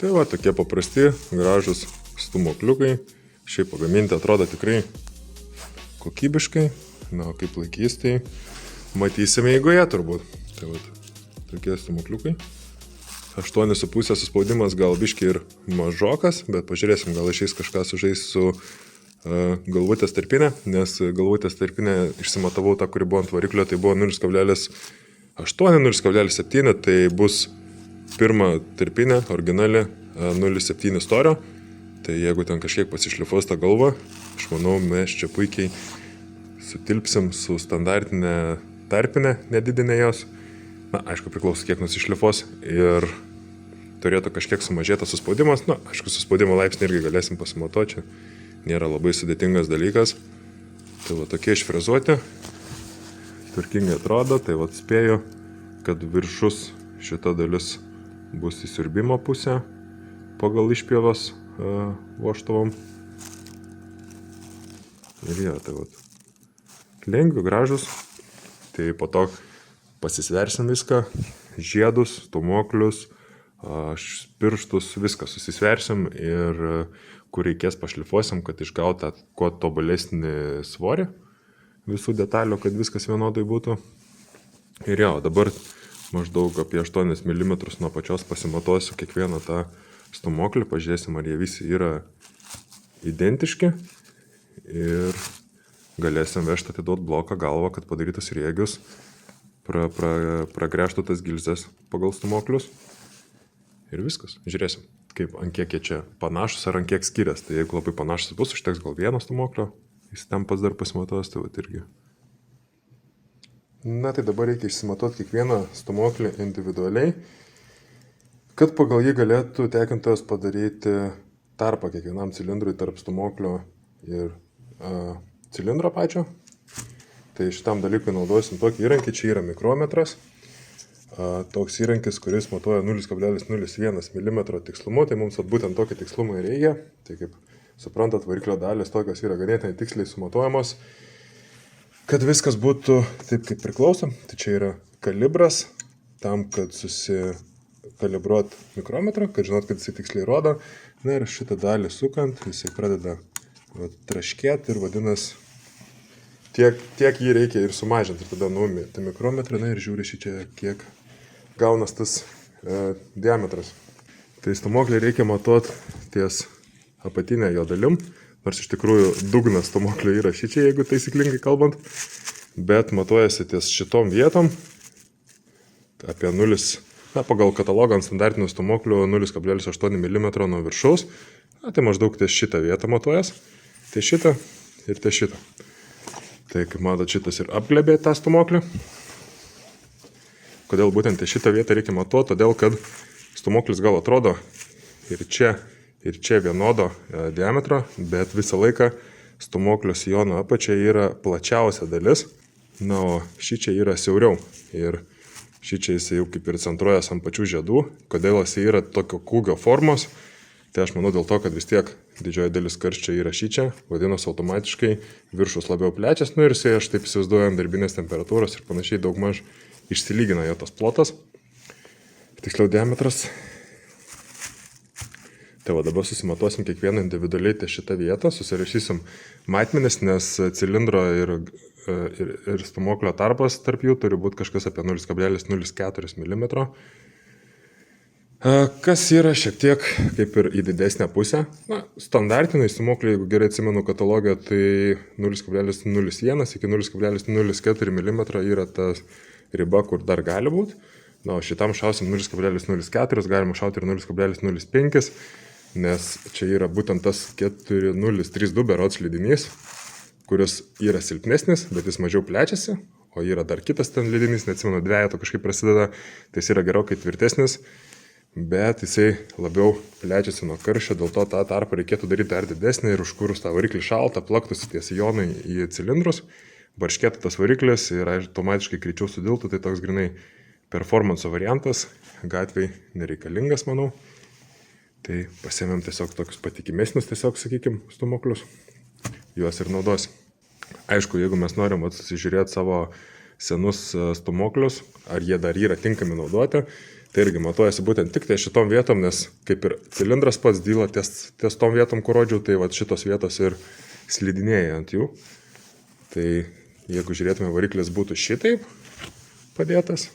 Tai va, tokie paprasti, gražus stumokliukai. Šiaip pagaminti atrodo tikrai kokybiškai. Na, o kaip laikys, tai matysime eigoje turbūt. Tai va, tokie stumokliukai. 8,5 suspaudimas gal biški ir mažokas, bet pažiūrėsim, gal išeis kažką sužais su galvutės tarpinė, nes galvutės tarpinė išsimatavau tą, kuri buvo ant variklio, tai buvo 0,8, 0,7, tai bus pirma tarpinė, originali 0,7 storio, tai jeigu ten kažkiek pasišlifuos tą galvą, aš manau, mes čia puikiai sutilpsim su standartinė tarpinė, nedidinė jos. Na, aišku, priklauso kiek nusišlifuos ir turėtų kažkiek sumažėtas suspaudimas. Na, aišku, suspaudimo laipsnį irgi galėsim pasimatuoti, čia nėra labai sudėtingas dalykas. Tai va, tokie išfrezuoti, tvarkingai atrodo, tai va, spėju, kad viršus šita dalis bus įsiurbimo pusė pagal išpjovas vožtuvom. Ir jie, tai vat, lengvi, gražus. Tai po to pasisversim viską, žiedus, stumoklius, pirštus, viską susisversim ir kur reikės pašlifuosim, kad išgauta kuo tobulesnį svorį visų detalių, kad viskas vienodai būtų. Ir jau, dabar maždaug apie 8 mm nuo pačios pasimatuosiu kiekvieną tą stumoklį, pažiūrėsim, ar jie visi yra identiški ir galėsim vežti atiduoti bloką galvą, kad padarytus riegius, pragręžtų tas gilzes pagal stumoklius ir viskas. Žiūrėsim, kaip ant kiek jie čia panašus ar ant kiek skiriasi. Tai jeigu labai panašus bus, užteks gal vieno stumoklio, jis ten pats dar pasimatuos, tai vat irgi. Na tai dabar reikia išsimatuoti kiekvieną stumoklį individualiai, kad pagal jį galėtų tekintojas padaryti tarpą kiekvienam cilindrui tarp stumoklio ir cilindro pačio. Tai šitam dalykui naudosim tokį įrankį, čia yra mikrometras. Toks įrankis, kuris matuoja 0,01 mm tikslumu, tai mums būtent tokį tikslumą ir reikia. Tai kaip suprantat, variklio dalis tokios yra ganėtinai tiksliai sumatuojamos. Kad viskas būtų taip, kaip priklauso, tai čia yra kalibras, tam, kad susikalibruot mikrometrą, kad žinot, kad jisai tiksliai rodo. Na ir šitą dalį sukant, jisai pradeda traškėti ir vadinasi, tiek jį reikia ir sumažinti. Ir tada numeti mikrometrą, na ir žiūri šičia, kiek gaunas tas diametras. Tai stumoklį reikia matuoti ties apatinę jo dalim. Nors iš tikrųjų dugnas stumoklio yra šičia, jeigu taisyklingai kalbant, bet matuojasi ties šitom vietom apie 0, pagal katalogą ant standartinių stumoklių 0,8 mm nuo viršaus, tai maždaug ties šitą vietą matuojas, ties šitą ir ties šitą. Tai kaip matot, šitas ir apglebė tą stumoklį. Kodėl būtent ties šitą vietą reikia matuoti? Todėl, kad stumoklis gal atrodo ir čia vienodo diametro, bet visą laiką stumoklio sijono apačia yra plačiausia dalis, na, o šičia yra siauriau. Ir šičia jis jau kaip ir centruojas ant pačių žiedų. Kodėl jis yra tokio kūgio formos? Tai aš manau dėl to, kad vis tiek didžioji dalis karščio yra šičia, vadinasi automatiškai viršus labiau plečias, nu ir jisai, aš taip įsivaizduoju, ant darbinės temperatūros ir panašiai daugmaž išsilygina jo tas plotas. tiksliau diametras. Tai va dabar susimatuosim kiekvieną individualiai ties šitą vietą, susirašysim matmenis, nes cilindro ir stūmoklio tarpas tarp jų turi būti kažkas apie 0,04 mm. Kas yra šiek tiek kaip ir į didesnę pusę. Na, standartiniai stūmokliai, jeigu gerai atsimenu katalogą, tai 0,01 iki 0,04 mm yra ta riba, kur dar gali būti. Na, o šitam šausim 0,04, galima šauti ir 0,05, nes čia yra būtent tas 4032 berods lydinys, kuris yra silpnesnis, bet jis mažiau plečiasi, o yra dar kitas ten lydinys, neatsimenu, dvejeto kažkaip prasideda, tai jis yra gerokai tvirtesnis, bet jisai labiau plečiasi nuo karščio, dėl to tą tarpą reikėtų daryti dar didesnį ir užkūrus tą variklį šaltą, plaktųsi tie sijonai į cilindrus, barškėtų tas variklis ir automatiškai greičiau sudiltų, tai toks grinai performanso variantas, gatvei nereikalingas, manau. Tai pasiėmėm tiesiog tokius patikimesnius, tiesiog, sakykim, stūmoklius, juos ir naudosim. Aišku, jeigu mes norim susižiūrėti savo senus stūmoklius, ar jie dar yra tinkami naudoti, tai irgi matuojasi būtent tik ties šitom vietom, nes kaip ir cilindras pats dyla ties tom vietom, kur rodžiau, tai va šitos vietos ir slidinėja ant jų. Tai jeigu žiūrėtume, variklis būtų šitaip padėtas,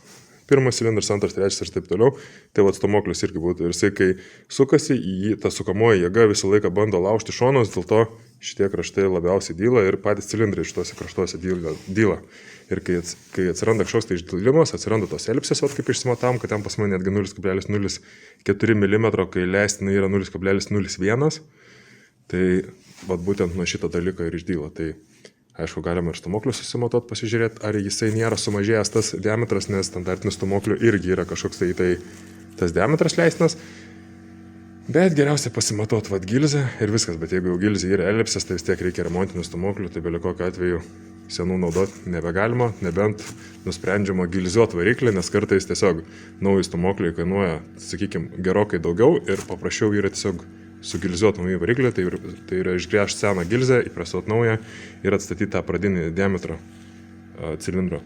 pirmas cilindras, antras, trečias ir taip toliau, tai va stūmoklis irgi būtų. Ir jisai, kai sukasi, ta sukamoji jėga visą laiką bando laužti šonus, dėl to šitie kraštai labiausiai dyla ir patys cilindrai šituose kraštuose dyla. Ir kai atsiranda kažkoks tai išdilimas, atsiranda tos elipsės, kaip išsimatam, kad ten pas mane netgi 0,04 mm, kai leistina yra 0,01, tai va būtent nuo šito dalyko ir išdyla. Tai aišku, galima ir stūmoklius susimatuoti, pasižiūrėti, ar jisai nėra sumažėjęs tas diametras, nes standartinis stūmoklių irgi yra kažkoks tai tas diametras leistinas. Bet geriausia pasimatuoti vat gilzę ir viskas, bet jeigu jau gilzė yra elipsės, tai vis tiek reikia remontinių stūmoklių, tai beliko kokiu atveju senų naudoti nebegalima, nebent nusprendžiama gilziuoti variklį, nes kartais tiesiog nauji stūmokliai kainuoja, sakykime, gerokai daugiau ir paprasčiau yra tiesiog sugilziuoti naują variklį, tai yra išgręžti seną gilzę, įpresuoti naują ir atstatyti tą pradinį diametrą cilindro.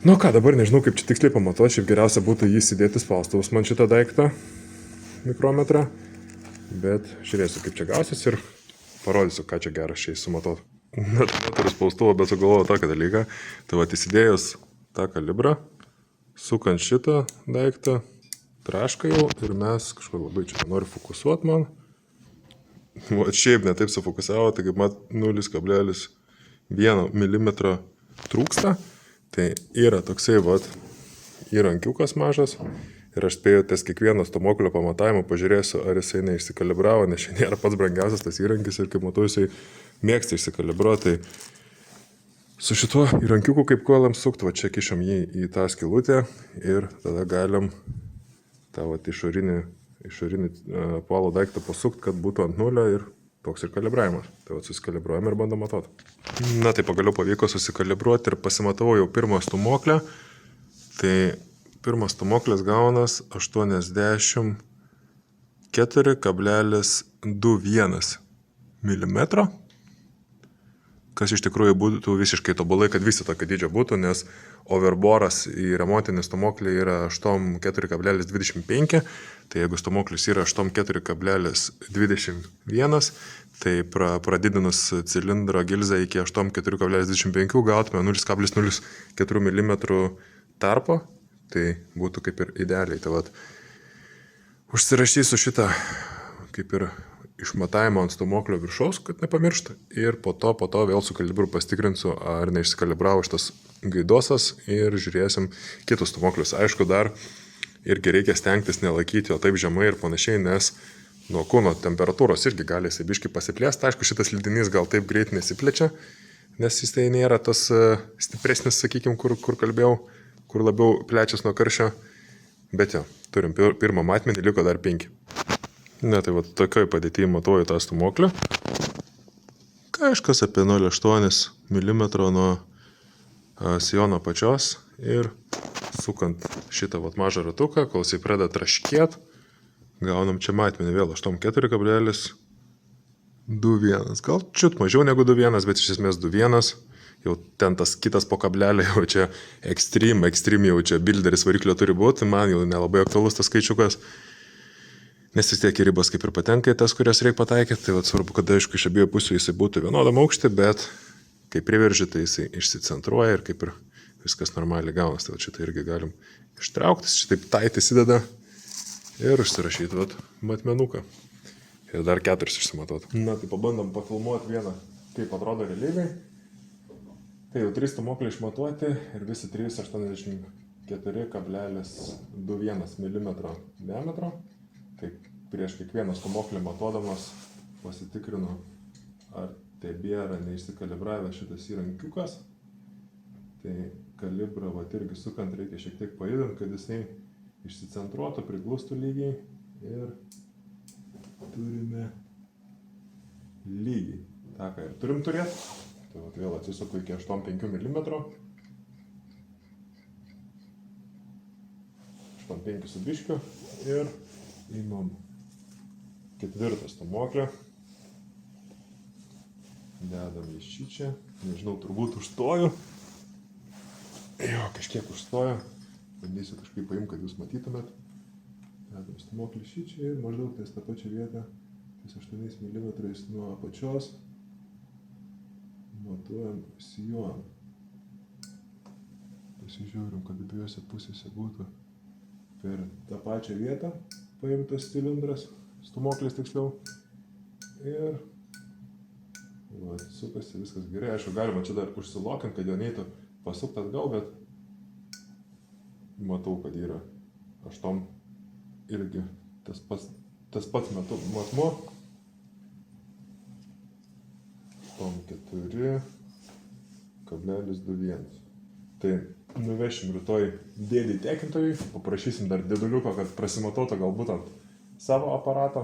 Nu ką, dabar nežinau, kaip čia tiksliai pamatuoti, šiaip geriausia būtų jį įsidėti spaustuvus man šitą daiktą, mikrometrą, bet žiūrėsiu, kaip čia gausis ir parodysiu, ką čia geras šiais sumatuoti. Net neturiu spaustuvą, bet sugalvojau tokį dalyką. Tai va, įsidėjus tą kalibrą, sukant šitą daiktą, trašką jau ir mes kažkur labai čia noriu fokusuoti man. Va, šiaip netaip sufokusavo, tai kaip mat 0,1 mm trūksta. Tai yra toksai vat įrankiukas mažas ir aš spėjau ties kiekvieną stūmoklio pamatavimą pažiūrėsiu, ar jisai neišsikalibravo, nes šiandien yra pats brangiausias tas įrankis ir kaip matau, jisai mėgsta išsikalibruoti. Tai su šituo įrankiuku kaip kolam sukti, va čia kišam jį į tą skylutę ir tada galim tą vat išorinį apvalo daiktą pasukti, kad būtų ant nulio ir toks ir kalibravimas. Tai vat susikalibruojam ir bandom matuoti. Na tai pagaliau pavyko susikalibruoti ir pasimatavau jau pirmą stūmoklę. Tai pirmas stūmoklis gaunas 84,21 mm. Kas iš tikrųjų būtų visiškai tobulai, kad visi tokio dydžio būtų, nes overboras į remontinį stūmoklį yra 84,25, tai jeigu stūmoklis yra 84,21, tai pradidinus cilindro gilzę iki 84,25 gautume 0,04 mm tarpo, tai būtų kaip ir idealiai. Tai vat, užsirašysiu šitą kaip ir išmatavimą ant stūmoklio viršaus, kad nepamirštų. Ir po to vėl su kalibru pastikrinsiu, ar neišsikalibravo šitas gaidosas ir žiūrėsim kitus stūmoklius. Aišku, dar irgi reikia stengtis nelaikyti jo taip žemai ir panašiai, nes nuo kūno temperatūros irgi gali jisai biškį pasiplėsti. Aišku, šitas lydinys gal taip greit nesiplečia, nes jis tai nėra tas stipresnis, sakykime, kur kalbėjau, kur labiau plečias nuo karščio. Bet jo, turim pirmą matmenį, liko dar 5. Ne, tai va tokioj padėtyje matuoju tą stūmoklį. Kažkas apie 0,8 mm nuo sijono pačios ir sukant šitą vat mažą ratuką, kol jisai pradeda traškėt, gaunam čia matmenį vėl 84,21. Gal čiut mažiau negu 2,1, bet iš esmės 2,1. jau ten tas kitas po kablelio, jau čia extreme jau čia builderis variklio turi būti, man jau nelabai aktualus tas skaičiukas. Nes vis tiek ribos kaip ir patenka į tas, kurias reikia pataikyti, tai svarbu, kad aišku iš abiejų pusių jisai būtų vienodam aukštį, bet kai priverži, tai jisai išsicentruoja ir kaip ir viskas normaliai gaunas. Tai šitą irgi galim ištraukti, šitaip tait įsideda ir užsirašyti matmenuką. Ir dar 4 išsimatuoti. Na, tai pabandom pafilmuoti vieną, kaip atrodo realybėj. Tai jau 3 stumokliai išmatuoti ir visi 384,21 mm diametro. Tai prieš kiekvieną stumoklį matuodamas pasitikrinu, ar tebėra neišsikalibravęs šitas įrankiukas. Tai kalibrą irgi sukant reikia šiek tiek pajudinti, kad jisai išsicentruotų, priglustų lygiai. Ir turime lygiai. Ta, ką ir turim turėti. Tai vėl atsisuku iki 8,5 mm. 8,5 su biškiu. Ir įmam 4 stumoklį. Dedam į šičia. Nežinau, turbūt užstoju. Jo, kažkiek užstoju. Bandysiu kažkaip paimti, kad jūs matytumėt. Dedam stumoklį šičia ir maždaug ties tą pačią vietą, ties 8 mm nuo apačios. Matuojam sijoną. Pasižiūrim, kad abiejose pusėse būtų per tą pačią vietą paimtas cilindras, stumoklis tiksliau. Ir sukasi viskas gerai. Aišku, galima čia dar užsilokinti, kad jo neitų pasukti atgal, bet matau, kad yra 8 irgi tas pats matmuo. 8,4,21. Tai nuvešim rytoj dėdį tekintojui, paprašysim dar dėduliuko, kad prasimatuotų galbūt ant savo aparato,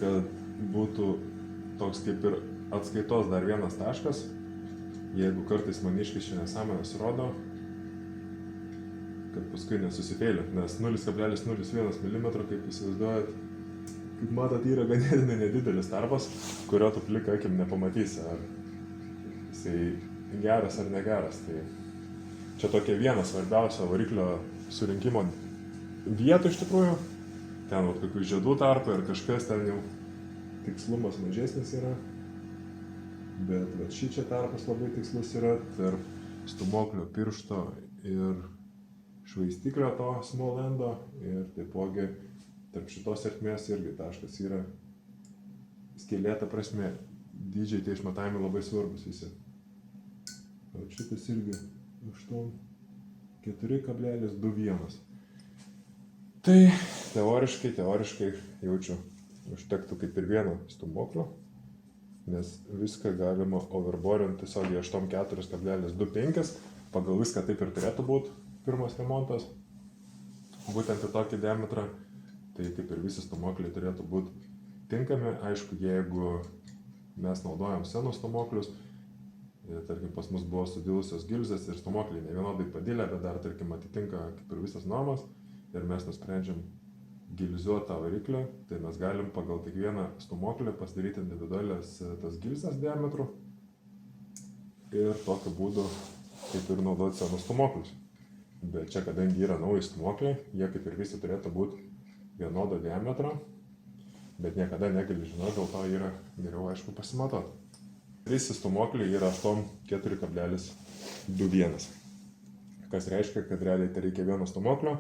kad būtų toks kaip ir atskaitos dar vienas taškas, jeigu kartais maniškai šią nesąmonės rodo, kad paskui nesusifėlė, nes 0,01 mm, kaip įsivaizduojat, kaip matot, yra ganėtinai nedidelis tarpas, kurio tu plika akim nepamatysi, ar jisai geras ar negeras. Tai čia tokia viena svarbiausia variklio surinkimo vietų iš tikrųjų. Ten kokių žiedų tarpai ar kažkas ten jau tikslumas mažesnis yra. Bet šičia tarpas labai tikslus yra tarp stumoklio piršto ir švaistiklio to small endo. Ir taipogi tarp šitos ertmės irgi taškas yra skylėta prasme. Dydžiai tie išmatavimai labai svarbus visi. O šitas irgi 8,4,21. Tai teoriškai jaučiu užtektų kaip ir vieno stumoklio, nes viską galima overborinti tiesiog į 8,4,25. Pagal viską taip ir turėtų būti pirmas remontas, būtent į tokį diametrą. Tai kaip ir visi stumokliai turėtų būti tinkami. Aišku, jeigu mes naudojam senus stumoklius, tarkim pas mus buvo sudilusios gilzės ir stumokliai ne vienodai padilę, bet dar tarkim atitinka kaip ir visas normas ir mes nusprendžiam gilziuoti tą variklį, tai mes galim pagal kiekvieną stumoklį pasidaryti individualias tas gilzės diametrų ir tokiu būdu kaip ir naudoti senus stumoklius. Bet čia, kadangi yra nauji stumokliai, jie kaip ir visi turėtų būti vienodo diametro, bet niekada negali žinoti, dėl to yra geriau aišku pasimatuoti. Visi stumokliai yra 8,4,21. Kas reiškia, kad realiai tai reikia vieno stumoklio.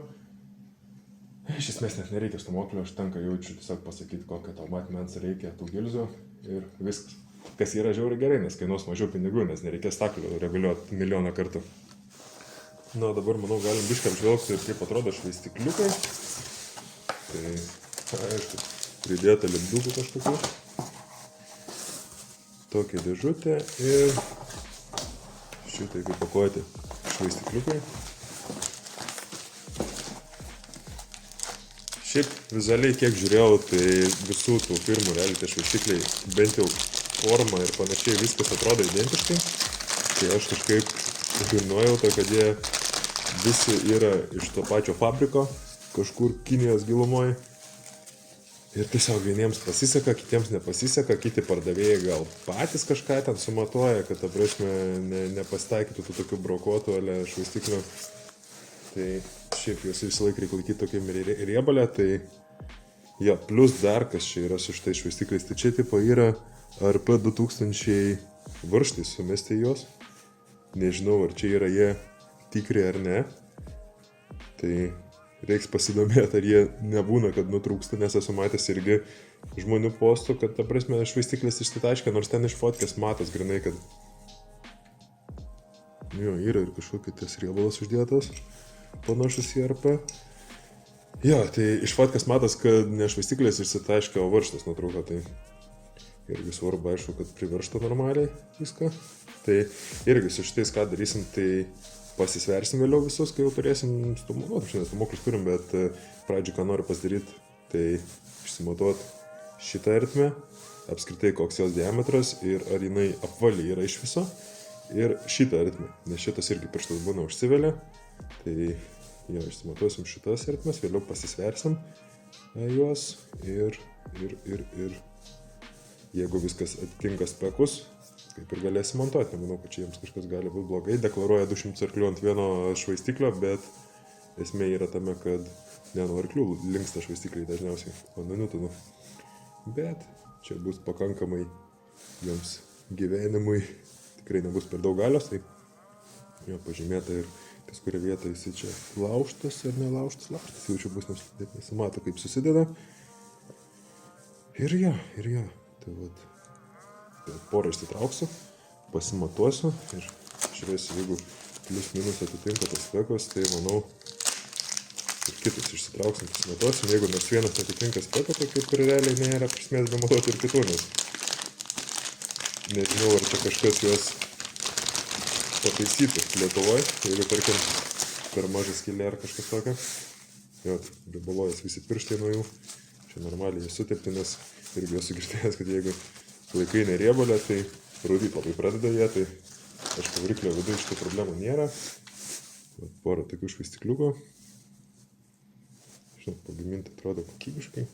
Iš esmės net nereikia stumoklio, užtenka jaučiu tiesiog pasakyti, kokią tau matmens reikia tų gilzių ir viskas. Kas yra žiauriai gerai, nes kainuos mažiau pinigų, nes nereikės staklių reguliuoti milijoną kartų. Na, dabar manau galim biškai apžvelgti, kaip atrodo švaistikliukai. Tai, aišku, pridėta lipdukų kažkokių. Tokia dėžutė ir šitaip įpakuoti švaistikliukai. Šiaip vizualiai kiek žiūrėjau, tai visų tų firmų realiai tie švaistikliai bent jau forma ir panašiai viskas atrodo identiškai. Tai aš kažkaip turiu nuojautą, kad jie visi yra iš to pačio fabriko, kažkur Kinijos gilumoje. Ir tiesiog vieniems pasiseka, kitiems nepasiseka, kiti pardavėjai gal patys kažką ten sumatuoja, kad, ta prasme, nepastaikytų tų tokių brokuotų ale švaistiklių. Tai šiaip juos visą laiką reikia laikyti tokiam riebalę, tai jo, plus dar kas čia yra su šitais švaistikliais, tai čia tipo yra RP 2000 varžtai sumesti juos. Nežinau, ar čia yra jie tikri ar ne. Tai reiks pasidomėti, ar jie nebūna, kad nutrūksta, nes esu matęs irgi žmonių postų, kad, ta prasme, švaistiklis išsitaškia, nors ten iš fotkės matos grinai, kad jo, yra ir kažkokia ties riebalas uždėtas, panašus į RP. Jo, tai iš fotkės matos, kad ne švaistiklis išsitaškia, o varžtas nutrūko, tai irgi svarbu, aišku, kad priveržtų normaliai viską. Tai irgi su šitais ką darysim, tai pasisversim vėliau visus, kai jau turėsim stumoklius. Šiandien stumoklius turim, bet pradžiui ką noriu pasidaryti, tai išsimatuot šitą ertmę, apskritai koks jos diametras ir ar jinai apvali yra iš viso. Ir šitą ertmę, nes šitas irgi pirštas būna užsivelia. Tai jo, išsimatuosim šitas ertmes, vėliau pasisversim juos ir jeigu viskas atitinka spekus, kaip ir galėsim montuoti. Nemanau, kad čia jiems kažkas gali būti blogai. Deklaruoja 200 arklių ant vieno švaistiklio, bet esmė yra tame, kad ne nuo arklių linksta švaistikliai dažniausiai, o nuo Newtonų. Bet čia bus pakankamai jiems gyvenimui, tikrai nebus per daug galios, tai jo pažymėta ir ties kuria vieta jisai čia laužtas ar nelaužtas. Laužtas jau čia bus, net nesimato, kaip susideda. Ir jo, tai vat. Porą išsitrauksiu, pasimatuosiu ir žiūrėsiu, jeigu plius minus atitinka tas spekas, tai manau ir kitus išsitrauksim, pasimatuosim. Jeigu nors vienas atitinka speką, tai kaip ir realiai nėra prasmės bematuoti ir kitų, nes nežinau, ar čia kažkas juos pataisytų Lietuvoje, jeigu tarkim per mažą skylę ar kažkas tokio. Jo, ribalojas visi pirštai nuo jų, čia normaliai jie sutepti, nes irgi esu girdėjęs, kad jeigu laikai neriebalę, tai rūdyt labai pradeda jie, tai aišku, variklio viduje šitų problemų nėra. Porą tokių švaistikliukų. Žinau, pagaminti atrodo kokybiškai.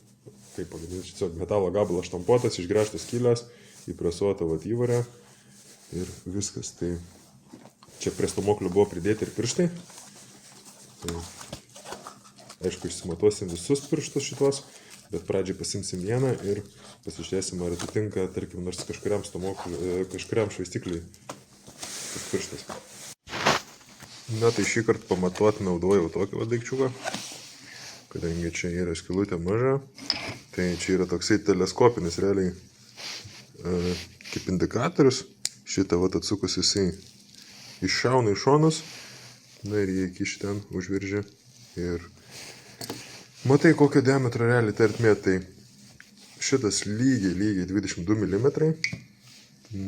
Kaip pagaminti, tiesiog metalo gabalas štampuotas, išgręžtas skylės, įpresuota vat įvarė ir viskas. Tai čia prie stumoklių buvo pridėti ir pirštai. Tai aišku, išsimatuosim visus pirštus šitos, bet pradžiai pasimsim vieną ir pasižiūrėsim, ar atitinka, tarkim, nors kažkuriam švaistikliui tas pirštas. Na, tai šį kartą pamatuoti naudojau tokį daikčiuką, kadangi čia yra skylutė maža, tai čia yra toksai teleskopinis realiai kaip indikatorius. Šitą vat atsukus jisai iššauna į šonus, na ir jie iki šiten užviržia ir matai, kokio diametro realiai ta ertmė, tai šitas lygiai 22 mm,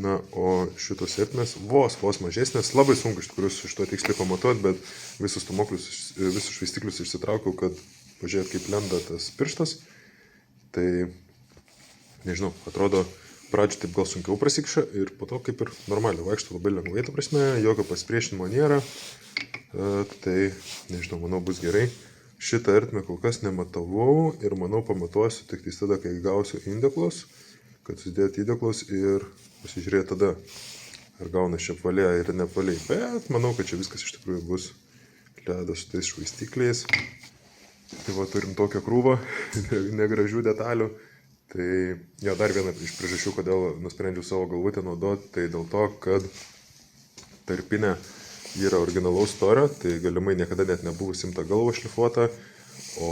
na, o šitos ertmės vos mažesnės, labai sunku iš tikrųjų su šito tiksliai pamatuoti, bet visus švaistiklius išsitraukiau, kad pažiūrėt, kaip lenda tas pirštas, tai nežinau, atrodo, pradžio taip gal sunkiau prasikša ir po to kaip ir normaliai vaikšto labai lengvai, ta prasme, jokio pasipriešinimo nėra, tai nežinau, manau bus gerai. Šitą ertmę kol kas nematavau ir manau pamatuosiu tik tada, kai gausiu indeklus, kad susidėti įdeklus ir pasižiūrėti tada, ar gauna čia apvaliai ir neapvaliai. Bet manau, kad čia viskas iš tikrųjų bus ledas su tais švaistikliais. Tai va, turim tokią krūvą negražių detalių. Tai jo, dar viena iš priežasčių, kodėl nusprendžiau savo galvutę naudoti, tai dėl to, kad tarpinė yra originalaus storio, tai galimai niekada net nebuvo simta galva šlifuota, o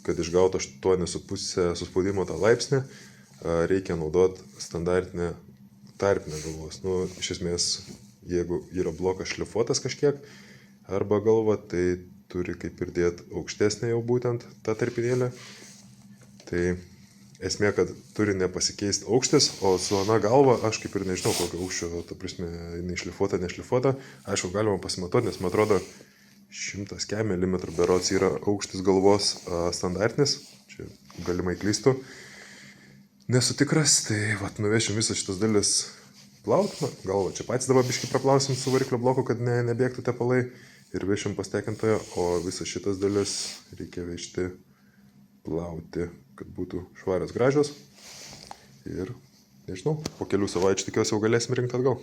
kad išgautų 8,5 suspaudimo tą laipsnį, reikia naudoti standartinę tarpinę galvos. Nu, iš esmės, jeigu yra blokas šlifuotas kažkiek arba galva, tai turi kaip ir dėti aukštesnę jau būtent tą tarpinėlę. Tai esmė, kad turi nepasikeisti aukštis, o su ana galva aš kaip ir nežinau, kokio aukščio, ta prasme, jinai šlifuota, nešlifuota. Aišku, galima pasimatuoti, nes man atrodo 100 mm berods yra aukštis galvos standartinis. Čia galimai klystu. Nesu tikras, tai vat, nuvešim visas šitas dalis plaut. Na, galva čia patys dabar biškį praplausim su variklio bloku, kad nebėgtų tepalai ir vešim pas tekintoją, o visas šitas dalis reikia vežti plauti, kad būtų švarios gražios. Ir, nežinau, po kelių savaičių tikiuosi jau galėsim rinkti atgal.